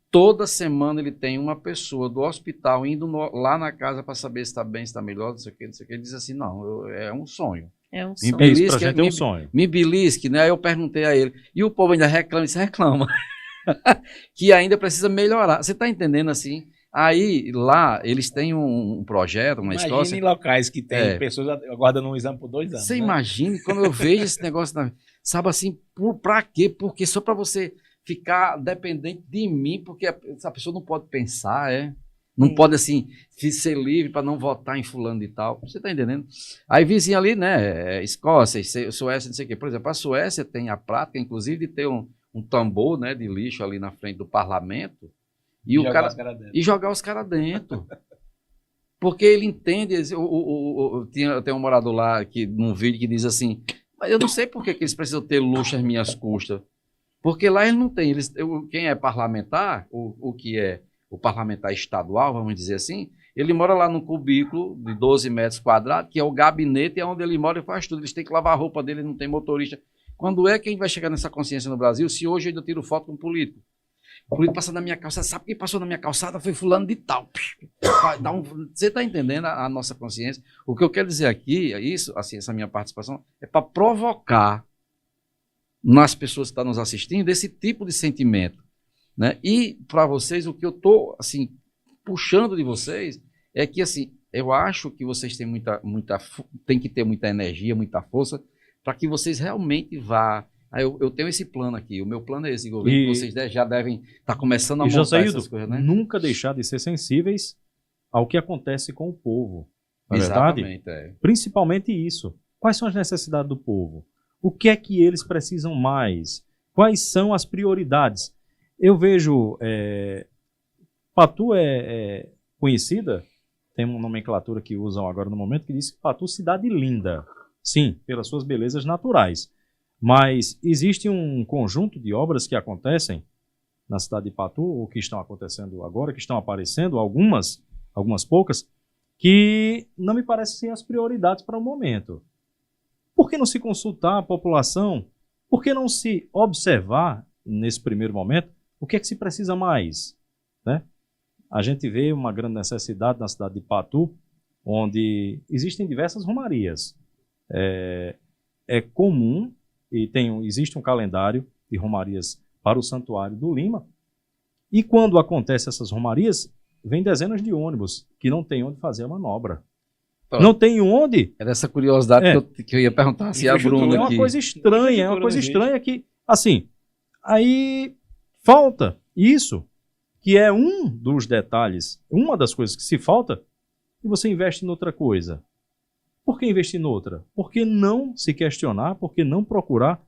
toda semana ele tem uma pessoa do hospital indo lá na casa para saber se está bem, se está melhor, não sei o que, não sei o que. Ele diz assim, não, é um sonho. É um Me sonho. É isso, pra belisque, gente é um sonho. me belisque, né? Aí eu perguntei a ele, e o povo ainda reclama, isso reclama, que ainda precisa melhorar. Você está entendendo assim? Aí lá eles têm um projeto, uma Imagina Escócia. em locais que tem É. pessoas aguardando um exame por 2 anos. Você né? imagine quando eu vejo esse negócio, sabe assim, pra quê? Porque só para você ficar dependente de mim, porque essa pessoa não pode pensar, não Sim. pode, assim, ser livre para não votar em fulano e tal. Você está entendendo? Aí vizinho ali, né, Escócia, Suécia, não sei o quê. Por exemplo, a Suécia tem a prática, inclusive, de ter um tambor, né, de lixo ali na frente do parlamento, e o cara e jogar os caras dentro. Porque ele entende, tem um morador lá num vídeo que diz assim, mas eu não sei por que eles precisam ter luxo às minhas custas. Porque lá eles não têm. Quem é parlamentar, o que é o parlamentar estadual, vamos dizer assim, ele mora lá num cubículo de 12 metros quadrados, que é o gabinete, é onde ele mora e faz tudo. Eles têm que lavar a roupa dele, não tem motorista. Quando é que a gente vai chegar nessa consciência no Brasil, se hoje eu ainda tiro foto com um político? O político passa na minha calçada, sabe quem passou na minha calçada? Foi fulano de tal. Você está entendendo a nossa consciência? O que eu quero dizer aqui, essa minha participação, é para provocar nas pessoas que estão nos assistindo esse tipo de sentimento, né? E para vocês, o que eu estou assim, puxando de vocês é que assim, eu acho que vocês têm tem que ter muita energia, muita força, para que vocês realmente vá. Eu tenho esse plano aqui, o meu plano é esse, governo, que vocês já devem estar começando a montar essas coisas, né? Nunca deixar de ser sensíveis ao que acontece com o povo. Na verdade, Exatamente, principalmente isso. Quais são as necessidades do povo? O que é que eles precisam mais? Quais são as prioridades? Eu vejo, Patu é conhecida, tem uma nomenclatura que usam agora no momento, que diz que Patu, cidade linda. Sim, pelas suas belezas naturais. Mas existe um conjunto de obras que acontecem na cidade de Patu, ou que estão acontecendo agora, que estão aparecendo, algumas poucas, que não me parecem ser as prioridades para o momento. Por que não se consultar a população? Por que não se observar, nesse primeiro momento, o que é que se precisa mais? Né? A gente vê uma grande necessidade na cidade de Patu, onde existem diversas romarias. É comum, e existe um calendário de romarias para o Santuário do Lima, e quando acontecem essas romarias, vem dezenas de ônibus que não tem onde fazer a manobra. Pronto. Não tem onde. Era essa curiosidade que eu ia perguntar se a Bruna É uma aqui. coisa estranha, que, assim, aí falta isso, que é um dos detalhes, uma das coisas que se falta, e você investe em outra coisa. Por que investir em outra? Por que não se questionar, por que não procurar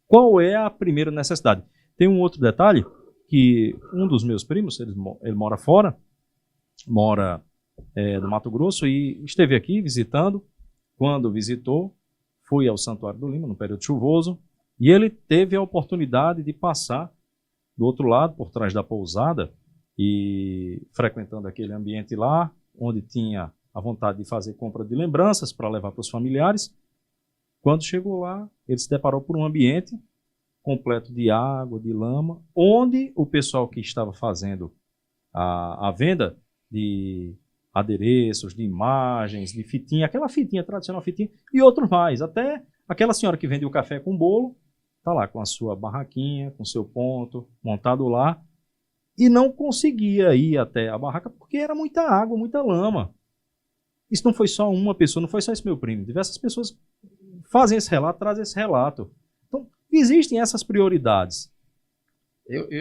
qual é a primeira necessidade? Tem um outro detalhe, que um dos meus primos, ele mora fora, mora no Mato Grosso, e esteve aqui visitando. Quando visitou, fui ao Santuário do Lima, no período chuvoso, e ele teve a oportunidade de passar do outro lado, por trás da pousada, e frequentando aquele ambiente lá, onde tinha a vontade de fazer compra de lembranças para levar para os familiares. Quando chegou lá, ele se deparou por um ambiente completo de água, de lama, onde o pessoal que estava fazendo a venda de adereços, de imagens, de fitinha, aquela fitinha tradicional, fitinha, e outros mais. Até aquela senhora que vende o café com bolo tá lá com a sua barraquinha, com seu ponto, montado lá, e não conseguia ir até a barraca porque era muita água, muita lama. Isso não foi só uma pessoa, não foi só esse meu primo. Diversas pessoas fazem esse relato, trazem esse relato. Então, existem essas prioridades.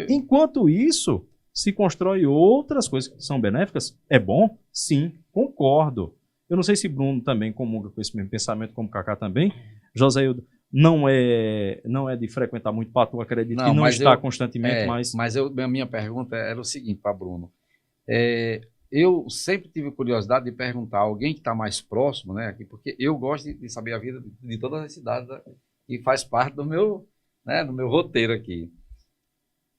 Enquanto isso, se constrói outras coisas que são benéficas. É bom? Sim, concordo. Eu não sei se Bruno também comunga com esse mesmo pensamento, como Cacá também. Joséildo não é de frequentar muito Patu, acredito que não está constantemente, mas... Mas a minha pergunta era o seguinte para Bruno. Eu sempre tive curiosidade de perguntar a alguém que está mais próximo, né, aqui, porque eu gosto de saber a vida de todas as cidades, né, e faz parte do meu roteiro aqui.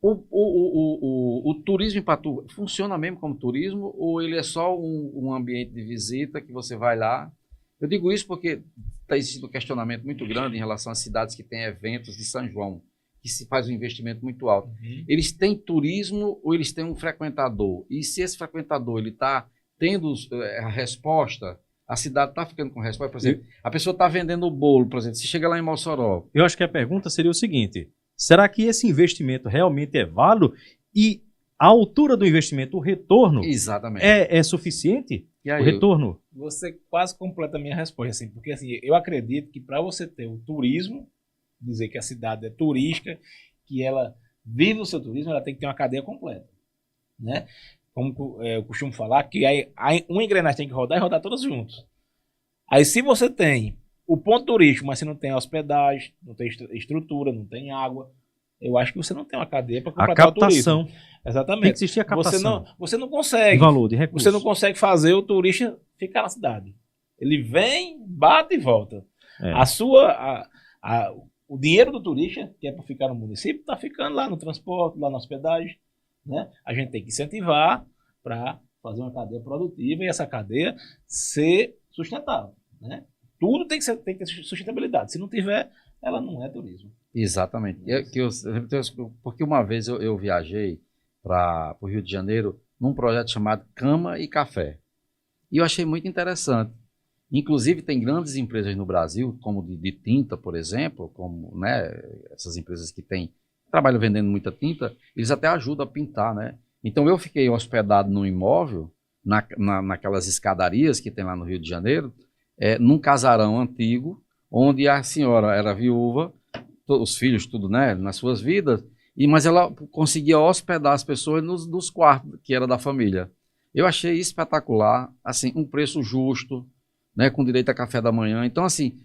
O turismo em Patu funciona mesmo como turismo ou ele é só um ambiente de visita que você vai lá? Eu digo isso porque está existindo um questionamento muito grande em relação às cidades que têm eventos de São João, que se faz um investimento muito alto. Uhum. Eles têm turismo ou eles têm um frequentador? E se esse frequentador está tendo a resposta, a cidade está ficando com resposta? Por exemplo, a pessoa está vendendo o bolo, por exemplo, se chega lá em Mossoró. Eu acho que a pergunta seria o seguinte: será que esse investimento realmente é válido e a altura do investimento, o retorno, exatamente, é suficiente? E aí, o retorno? Você quase completa a minha resposta, assim, porque assim, eu acredito que para você ter o turismo, dizer que a cidade é turística, que ela vive o seu turismo, ela tem que ter uma cadeia completa, né? Como eu costumo falar, que aí uma engrenagem tem que rodar e rodar todas juntas. Aí se você tem o ponto turístico, mas você não tem hospedagem, não tem estrutura, não tem água, eu acho que você não tem uma cadeia para completar o turismo. A captação. Exatamente. Tem que existir a captação. Você não consegue. De valor, de recurso. Você não consegue fazer o turista ficar na cidade. Ele vem, bate e volta. É. O dinheiro do turista, que é para ficar no município, está ficando lá no transporte, lá na hospedagem. Né? A gente tem que incentivar para fazer uma cadeia produtiva e essa cadeia ser sustentável. Né? Tudo tem que ter sustentabilidade. Se não tiver, ela não é turismo. Exatamente. Porque uma vez eu viajei para o Rio de Janeiro num projeto chamado Cama e Café. E eu achei muito interessante. Inclusive, tem grandes empresas no Brasil, como de tinta, por exemplo, como, né, essas empresas que trabalham vendendo muita tinta, eles até ajudam a pintar, né? Então, eu fiquei hospedado num imóvel, naquelas escadarias que tem lá no Rio de Janeiro, num casarão antigo, onde a senhora era viúva, os filhos, tudo, né, nas suas vidas, mas ela conseguia hospedar as pessoas nos quartos, que era da família. Eu achei espetacular, assim, um preço justo, né, com direito a café da manhã. Então, assim,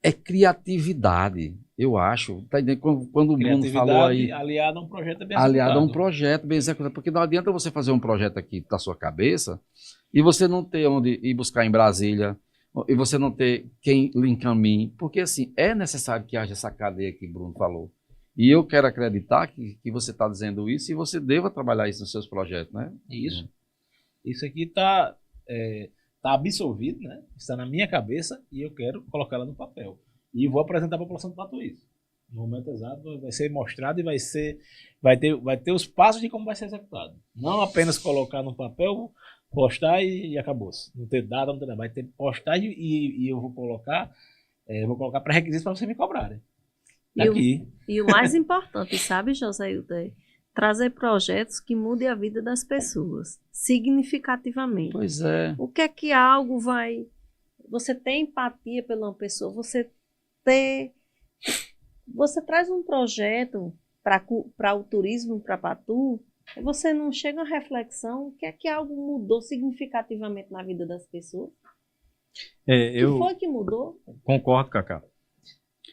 é criatividade, eu acho. Tá entendendo? Quando o Bruno falou aí... aliado a um projeto bem executado. Aliado a um projeto bem executado. Porque não adianta você fazer um projeto aqui da sua cabeça e você não ter onde ir buscar em Brasília, e você não ter quem lhe encaminhe. Porque, assim, é necessário que haja essa cadeia que o Bruno falou. E eu quero acreditar que você está dizendo isso e você deva trabalhar isso nos seus projetos, né? Isso. Isso aqui está absolvido, né? Está na minha cabeça e eu quero colocar ela no papel. E vou apresentar a população do Patu isso. No momento exato vai ser mostrado e vai ter os passos de como vai ser executado. Não apenas colocar no papel, postar e acabou-se. Não ter data, não ter nada. Vai ter postagem e eu vou colocar pré-requisitos para você me cobrarem. E o mais importante, sabe, Joséildo, é trazer projetos que mudem a vida das pessoas significativamente. Pois é. O que é que algo vai... Você tem empatia pela uma pessoa, você traz um projeto para o turismo, para Patu, e você não chega a reflexão, o que é que algo mudou significativamente na vida das pessoas? O que foi que mudou? Concordo, Cacá.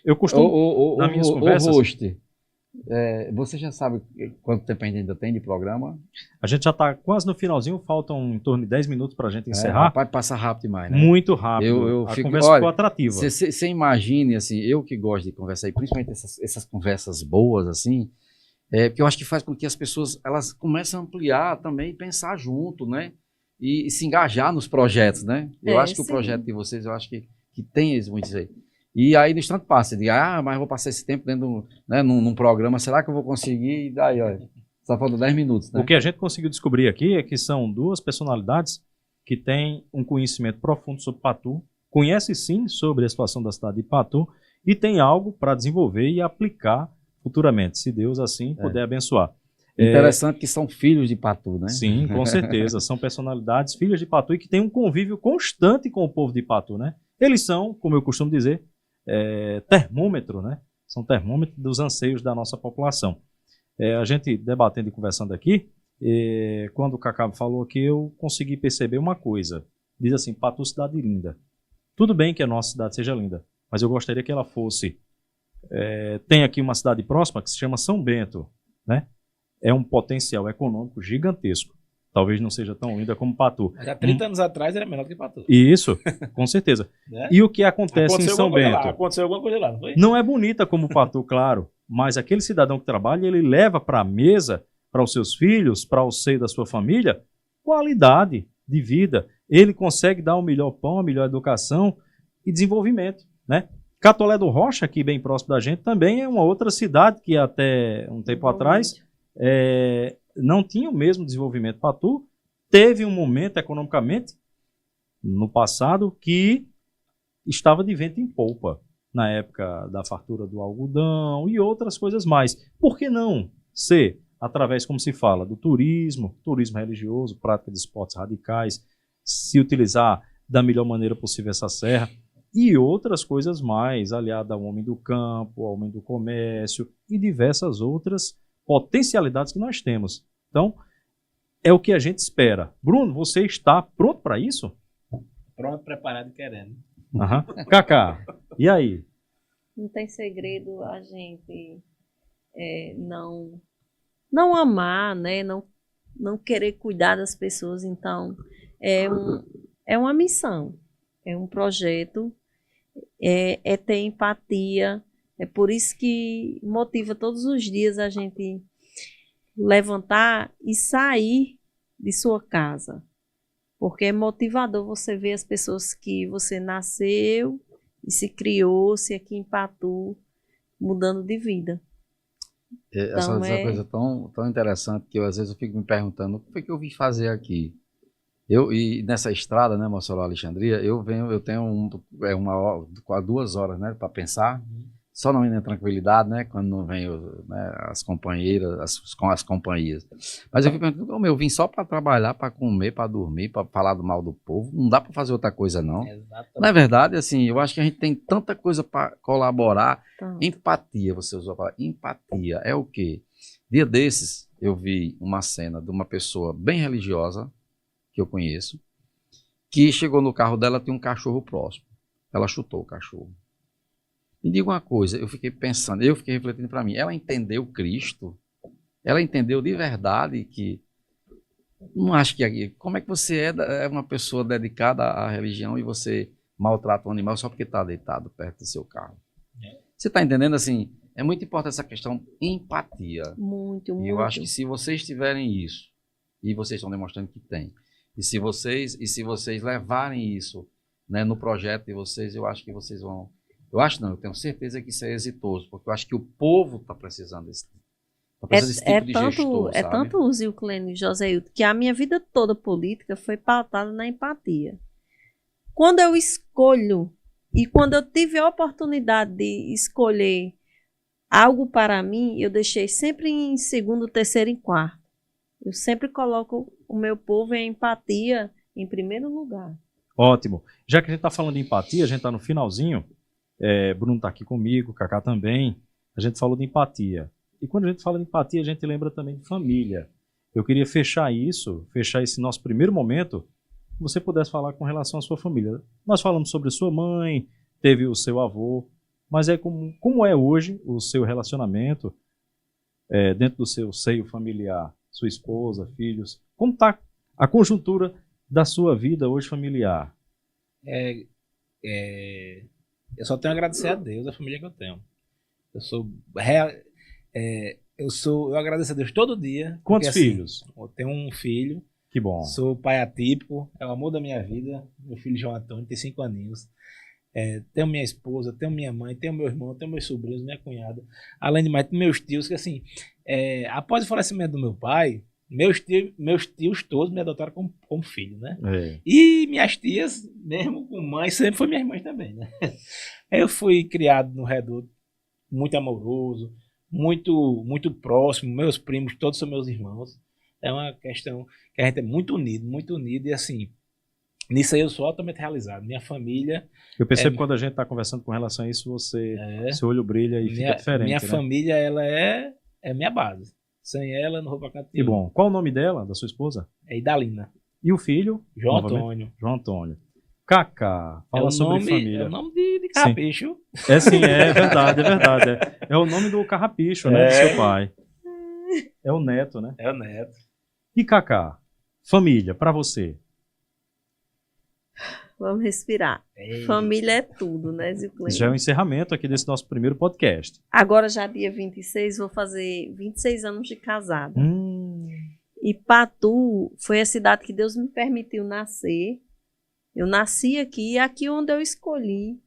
Eu costumo, nas minhas conversas... você já sabe quanto tempo a gente ainda tem de programa? A gente já está quase no finalzinho, faltam em torno de 10 minutos para a gente encerrar. Vai passar rápido demais, né? Muito rápido. A conversa ficou atrativa. Você imagine, assim, eu que gosto de conversar, e principalmente essas conversas boas, assim, porque eu acho que faz com que as pessoas elas comecem a ampliar também e pensar junto, né? E se engajar nos projetos, né? Eu acho que sim. O projeto de vocês, eu acho que tem muito isso aí. E aí, no instante passa, você diz, mas vou passar esse tempo dentro num programa, será que eu vou conseguir? E daí, olha, só faltam 10 minutos, né? O que a gente conseguiu descobrir aqui é que são duas personalidades que têm um conhecimento profundo sobre Patu, conhecem sim sobre a situação da cidade de Patu e tem algo para desenvolver e aplicar futuramente, se Deus assim puder abençoar. Interessante que são filhos de Patu, né? Sim, com certeza. São personalidades, filhas de Patu, e que têm um convívio constante com o povo de Patu, né? Eles são, como eu costumo dizer, termômetro, né? São termômetro dos anseios da nossa população. A gente debatendo e conversando aqui, quando o Cacá falou aqui, eu consegui perceber uma coisa. Diz assim, Patu, cidade linda. Tudo bem que a nossa cidade seja linda, mas eu gostaria que ela fosse... tem aqui uma cidade próxima que se chama São Bento, né? É um potencial econômico gigantesco. Talvez não seja tão linda como Patu. Mas há 30 anos atrás era menor do que Patu. Isso, com certeza. Né? E o que acontece em São Bento? Aconteceu alguma coisa lá, não foi? Não é bonita como Patu, claro, mas aquele cidadão que trabalha, ele leva para a mesa, para os seus filhos, para o seio da sua família, qualidade de vida. Ele consegue dar o melhor pão, a melhor educação e desenvolvimento, né? Catolé do Rocha, aqui bem próximo da gente, também é uma outra cidade que até um tempo atrás não tinha o mesmo desenvolvimento. Patu teve um momento economicamente no passado que estava de vento em polpa, na época da fartura do algodão e outras coisas mais. Por que não ser, através, como se fala, do turismo religioso, prática de esportes radicais, se utilizar da melhor maneira possível essa serra e outras coisas mais, aliada ao homem do campo, ao homem do comércio e diversas outras potencialidades que nós temos. Então, é o que a gente espera. Bruno, você está pronto para isso? Pronto, preparado e querendo. Cacá, e aí? Não tem segredo a gente não amar, né? Não querer cuidar das pessoas. Então, é uma missão, é um projeto, é ter empatia. É por isso que motiva todos os dias a gente levantar e sair de sua casa. Porque é motivador você ver as pessoas que você nasceu e se criou-se aqui em Patu, mudando de vida. Essa é uma coisa tão interessante que às vezes eu fico me perguntando o que foi que eu vim fazer aqui. E nessa estrada, né, Mossoró, Alexandria, eu tenho 2 horas, né, para pensar. Só não indo em tranquilidade, né? Quando não vem as companheiras, com as companhias. Mas eu fico pensando, eu vim só para trabalhar, para comer, para dormir, para falar do mal do povo. Não dá para fazer outra coisa, não. Exatamente. Na verdade, assim, eu acho que a gente tem tanta coisa para colaborar. Tanto. Empatia, você usou a palavra. Empatia é o quê? Dia desses, eu vi uma cena de uma pessoa bem religiosa, que eu conheço, que chegou no carro dela, tinha um cachorro próximo. Ela chutou o cachorro. Me diga uma coisa, eu fiquei refletindo para mim, ela entendeu Cristo? Ela entendeu de verdade que... Não acho que... Como é que você é uma pessoa dedicada à religião e você maltrata um animal só porque está deitado perto do seu carro? Você está entendendo, assim, é muito importante essa questão empatia. Muito, E muito. eu acho que se vocês tiverem isso, e vocês estão demonstrando que tem, e se vocês levarem isso, né, no projeto de vocês, eu acho que vocês vão... eu tenho certeza que isso é exitoso, porque eu acho que o povo está precisando desse tipo de gestor, É sabe? tanto o Zilclênio e José Hilton, que a minha vida toda política foi pautada na empatia. Quando eu escolho, e quando eu tive a oportunidade de escolher algo para mim, eu deixei sempre em segundo, terceiro e quarto. Eu sempre coloco o meu povo e a empatia em primeiro lugar. Ótimo. Já que a gente está falando de empatia, a gente está no finalzinho. Bruno está aqui comigo, Cacá também. A gente falou de empatia. E quando a gente fala de empatia, a gente lembra também de família. Eu queria fechar esse nosso primeiro momento, que você pudesse falar com relação à sua família. Nós falamos sobre sua mãe, teve o seu avô, mas como é hoje o seu relacionamento dentro do seu seio familiar? Sua esposa, filhos. Como está a conjuntura da sua vida hoje familiar? Eu só tenho a agradecer a Deus, a família que eu tenho. Eu agradeço a Deus todo dia. Quantos porque, filhos? Assim, eu tenho um filho. Que bom. Sou pai atípico, é o amor da minha vida. Meu filho João Antônio tem 5 aninhos. Tenho minha esposa, tenho minha mãe, tenho meu irmão, tenho meus sobrinhos, minha cunhada. Além de mais, meus tios, que assim, após o falecimento do meu pai, Meus tios todos me adotaram como filho, né? É. E minhas tias, mesmo com mãe, sempre foi minhas mães também, né? Eu fui criado no Reduto, muito amoroso, muito próximo. Meus primos, todos são meus irmãos. É uma questão que a gente é muito unido. E assim, nisso aí eu sou altamente realizado. Minha família... Eu percebo quando a gente está conversando com relação a isso, seu olho brilha e fica diferente. Minha né? família, ela é minha base. Sem ela, eu não vou pra canto E nenhum. bom, qual o nome dela, da sua esposa? É Idalina. E o filho? João Novamente? Antônio. João Antônio. Cacá, fala sobre família. É o nome de carrapicho. É sim, é verdade. É o nome do carrapicho, né, do seu pai. É o neto, né? É o neto. E Cacá, família, pra você? Vamos respirar. Ei. Família é tudo, né, Zilclênio? Isso já é o encerramento aqui desse nosso primeiro podcast. Agora, já dia 26, vou fazer 26 anos de casada. Hum. E Patu foi a cidade que Deus me permitiu nascer. Eu nasci aqui, e aqui onde eu escolhi.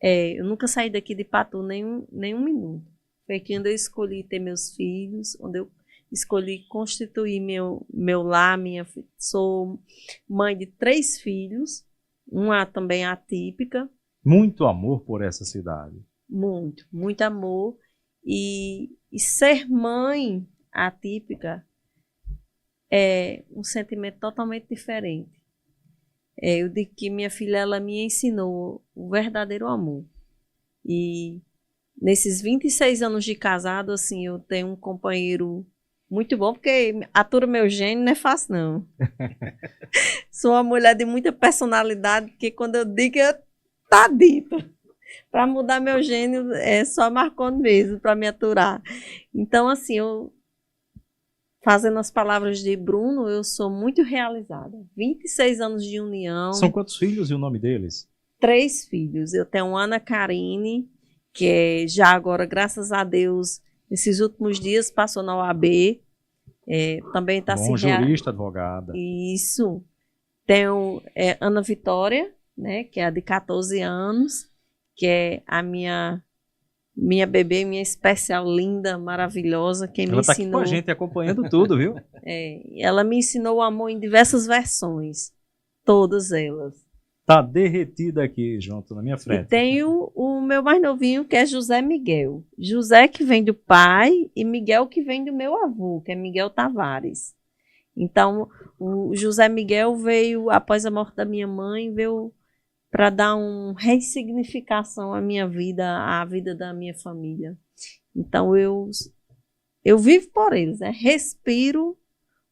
Eu nunca saí daqui de Patu nem um minuto. Foi aqui onde eu escolhi ter meus filhos, onde eu escolhi constituir meu lar. Sou mãe de 3 filhos, uma também atípica. Muito amor por essa cidade. Muito amor. E ser mãe atípica é um sentimento totalmente diferente. Eu digo que minha filha, ela me ensinou o verdadeiro amor. E nesses 26 anos de casado, assim, eu tenho um companheiro muito bom, porque atura meu gênio não é fácil, não. Sou uma mulher de muita personalidade, que quando eu digo, tá dito. Para mudar meu gênio, é só Marconi mesmo, para me aturar. Então, assim, fazendo as palavras de Bruno, eu sou muito realizada. 26 anos de união. São quantos filhos e o nome deles? 3 filhos. Eu tenho Ana Karine, que já agora, graças a Deus, nesses últimos dias passou na OAB. Também está se... Jurista, advogada. Isso. Tenho Ana Vitória, né, que é a de 14 anos, que é a minha bebê, minha especial, linda, maravilhosa, quem me Ela está ensinou... aqui com a gente acompanhando tudo, viu? Ela me ensinou o amor em diversas versões, todas elas. Tá derretida aqui, junto na minha frente. E tenho o meu mais novinho, que é José Miguel. José, que vem do pai, e Miguel, que vem do meu avô, que é Miguel Tavares. Então, o José Miguel veio, após a morte da minha mãe, veio para dar uma ressignificação à minha vida, à vida da minha família. Então, eu vivo por eles, né? Respiro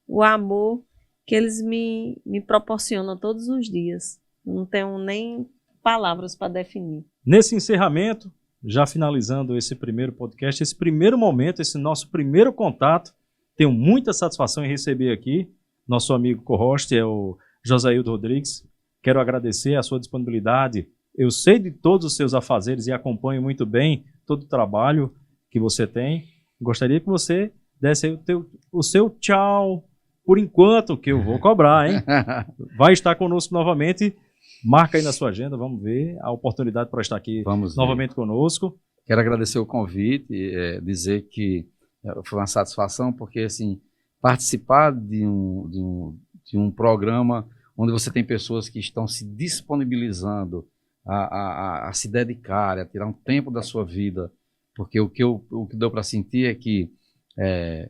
o amor que eles me proporcionam todos os dias. Não tenho nem palavras para definir. Nesse encerramento, já finalizando esse primeiro podcast, esse primeiro momento, esse nosso primeiro contato, tenho muita satisfação em receber aqui nosso amigo co-host, é o Josaildo Rodrigues. Quero agradecer a sua disponibilidade. Eu sei de todos os seus afazeres e acompanho muito bem todo o trabalho que você tem. Gostaria que você desse aí o seu tchau, por enquanto, que eu vou cobrar, hein? Vai estar conosco novamente. Marca aí na sua agenda, vamos ver a oportunidade para estar aqui novamente conosco. Quero agradecer o convite, dizer que foi uma satisfação, porque assim, participar de um programa onde você tem pessoas que estão se disponibilizando a se dedicar, a tirar um tempo da sua vida, porque o que deu para sentir é que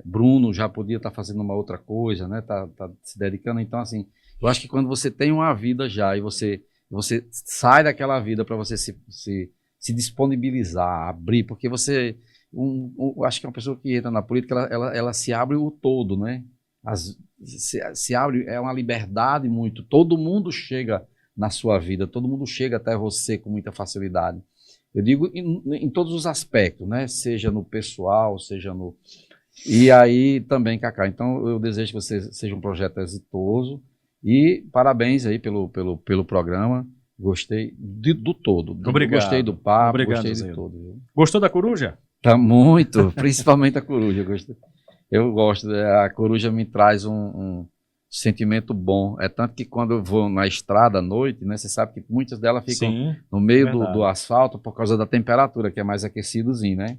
Bruno já podia estar fazendo uma outra coisa, né? Tá se dedicando. Então, assim, eu acho que quando você tem uma vida já e você sai daquela vida para você se disponibilizar, abrir, porque você, acho que uma pessoa que entra na política, ela se abre o todo, né? Se abre, é uma liberdade muito, todo mundo chega na sua vida, todo mundo chega até você com muita facilidade. Eu digo em todos os aspectos, né? Seja no pessoal, seja no... E aí também, Cacá, então eu desejo que você seja um projeto exitoso e parabéns aí pelo programa. Gostei do todo. Obrigado. Gostei do papo, obrigado, gostei Zé. de tudo. Viu? Gostou da coruja? Tá muito, principalmente a coruja. Eu gosto, a coruja me traz um sentimento bom. É tanto que quando eu vou na estrada à noite, né, você sabe que muitas delas ficam no meio do asfalto por causa da temperatura, que é mais aquecidozinho, né?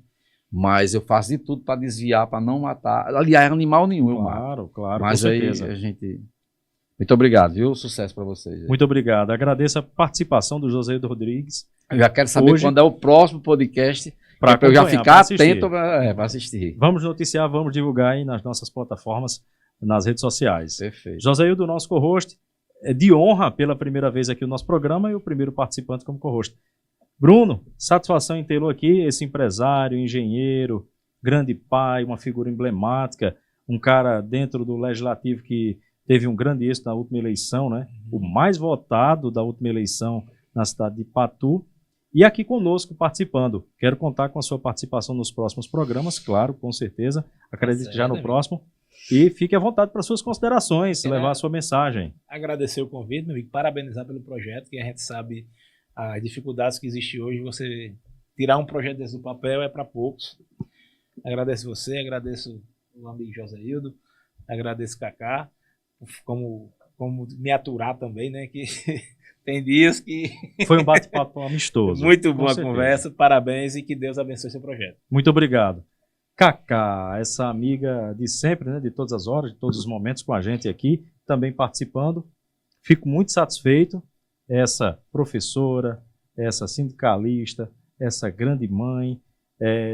Mas eu faço de tudo para desviar, para não matar. Aliás, animal nenhum eu mato. Claro, claro, Mas com aí certeza. a gente... Muito obrigado, viu? Sucesso para vocês. Muito obrigado. Agradeço a participação do Joséildo Rodrigues Eu já quero saber Hoje- quando é o próximo podcast, para para eu já ficar assistir. atento para assistir. Vamos noticiar, vamos divulgar aí nas nossas plataformas, nas redes sociais. Perfeito. Joséildo, nosso co-host, é de honra pela primeira vez aqui no nosso programa e o primeiro participante como co-host. Bruno, satisfação em tê-lo aqui, esse empresário, engenheiro, grande pai, uma figura emblemática, um cara dentro do legislativo que teve um grande êxito na última eleição, né? O mais votado da última eleição na cidade de Patu. E aqui conosco participando. Quero contar com a sua participação nos próximos programas, claro, com certeza. Acredito que já no próximo. E fique à vontade para suas considerações, levar a sua mensagem. Agradecer o convite, meu amigo, parabenizar pelo projeto, que a gente sabe as dificuldades que existem hoje. Você tirar um projeto desse do papel é para poucos. Agradeço você, agradeço o amigo Joséildo, agradeço Kaká, como me aturar também, né? Que tem dias que. Foi um bate-papo amistoso. Muito com boa certeza. conversa, parabéns e que Deus abençoe seu projeto. Muito obrigado. Cacá, essa amiga de sempre, né, de todas as horas, de todos os momentos com a gente aqui, também participando. Fico muito satisfeito. Essa professora, essa sindicalista, essa grande mãe,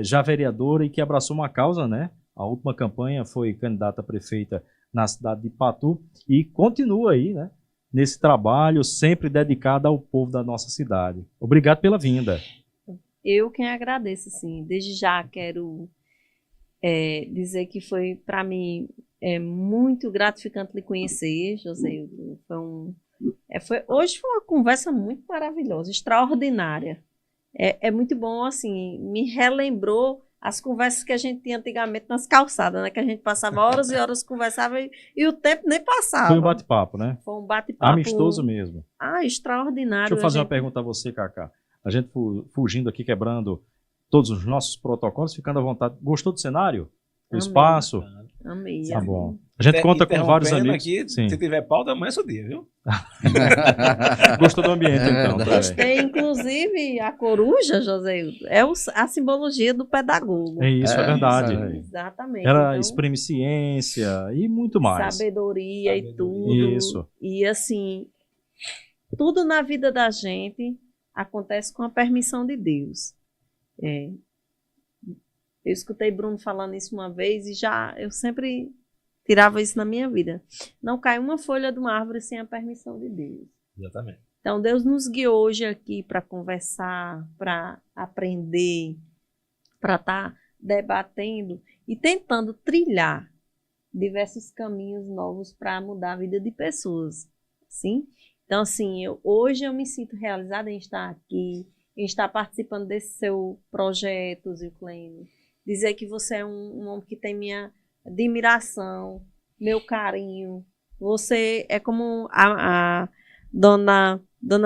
já vereadora e que abraçou uma causa, né? A última campanha foi candidata a prefeita na cidade de Patu e continua aí, né? Nesse trabalho sempre dedicado ao povo da nossa cidade. Obrigado pela vinda. Eu quem agradeço, sim. Desde já quero dizer que foi, para mim, muito gratificante lhe conhecer, Joséildo. Hoje foi uma conversa muito maravilhosa, extraordinária. É muito bom, assim, me relembrou as conversas que a gente tinha antigamente nas calçadas, né? Que a gente passava horas e horas conversava e o tempo nem passava. Foi um bate-papo, né? Foi um bate-papo. Amistoso mesmo. Extraordinário. Deixa eu fazer uma pergunta a você, Cacá. A gente fugindo aqui, quebrando todos os nossos protocolos, ficando à vontade. Gostou do cenário? Do Amei. espaço? Amei. Tá bom. A gente conta com vários amigos. Aqui, Sim. se tiver pauta, amanhã é seu dia, viu? Gostou do ambiente, então? Gostei, inclusive, a coruja, Joséildo, a simbologia do pedagogo. É isso, é verdade. isso aí. Exatamente. Ela Então, exprime ciência e muito mais. sabedoria e tudo. Isso. E assim, tudo na vida da gente acontece com a permissão de Deus. Eu escutei Bruno falando isso uma vez e eu sempre tirava isso na minha vida. Não cai uma folha de uma árvore sem a permissão de Deus. Exatamente. Então, Deus nos guiou hoje aqui para conversar, para aprender, para estar debatendo e tentando trilhar diversos caminhos novos para mudar a vida de pessoas. Sim? Então, assim, hoje eu me sinto realizada em estar aqui, em estar participando desse seu projeto, Zilclênio. Dizer que você é um homem que tem minha admiração, meu carinho. Você é como a dona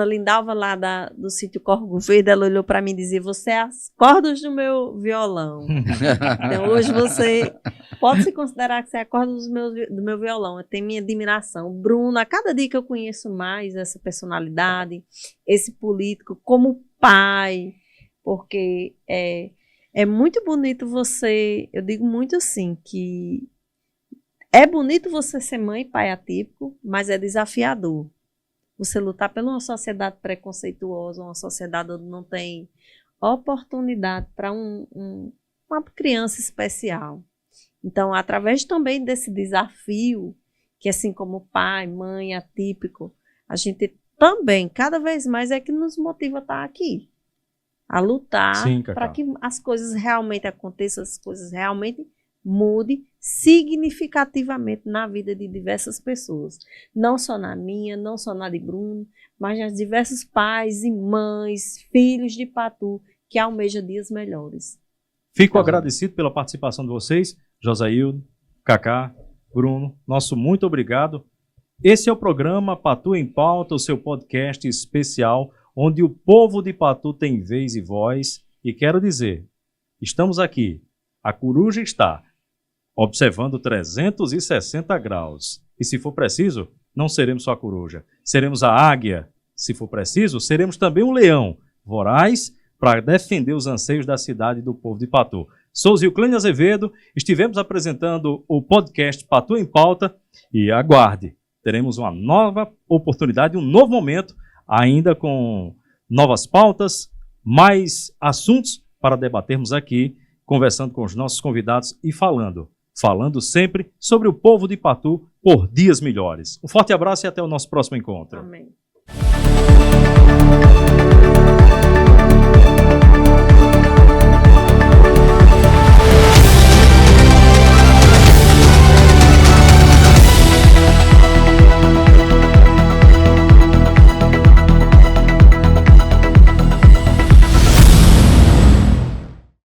Lindalva lá do sítio Corvo Verde, ela olhou para mim e dizia, você é as cordas do meu violão. Então hoje você pode se considerar que você é a corda do meu violão. Eu tenho minha admiração. Bruno, a cada dia que eu conheço mais essa personalidade, esse político como pai, porque é muito bonito você, eu digo muito assim, que é bonito você ser mãe e pai atípico, mas é desafiador. Você lutar por uma sociedade preconceituosa, uma sociedade onde não tem oportunidade para uma criança especial. Então, através também desse desafio, que assim como pai, mãe, atípico, a gente também, cada vez mais, é que nos motiva a estar aqui. A lutar para que as coisas realmente aconteçam, as coisas realmente mudem significativamente na vida de diversas pessoas. Não só na minha, não só na de Bruno, mas nas diversos pais e mães, filhos de Patu, que almejam dias melhores. Fico agradecido pela participação de vocês, Joséildo, Cacá, Bruno. Nosso muito obrigado. Esse é o programa Patu em Pauta, o seu podcast especial, onde o povo de Patu tem vez e voz. E quero dizer, estamos aqui, a coruja está observando 360 graus. E se for preciso, não seremos só a coruja, seremos a águia. Se for preciso, seremos também um leão, voraz, para defender os anseios da cidade e do povo de Patu. Sou Zilclênio Azevedo, estivemos apresentando o podcast Patu em Pauta e aguarde, teremos uma nova oportunidade, um novo momento, ainda com novas pautas, mais assuntos para debatermos aqui, conversando com os nossos convidados e falando sempre sobre o povo de Patu por dias melhores. Um forte abraço e até o nosso próximo encontro. Amém.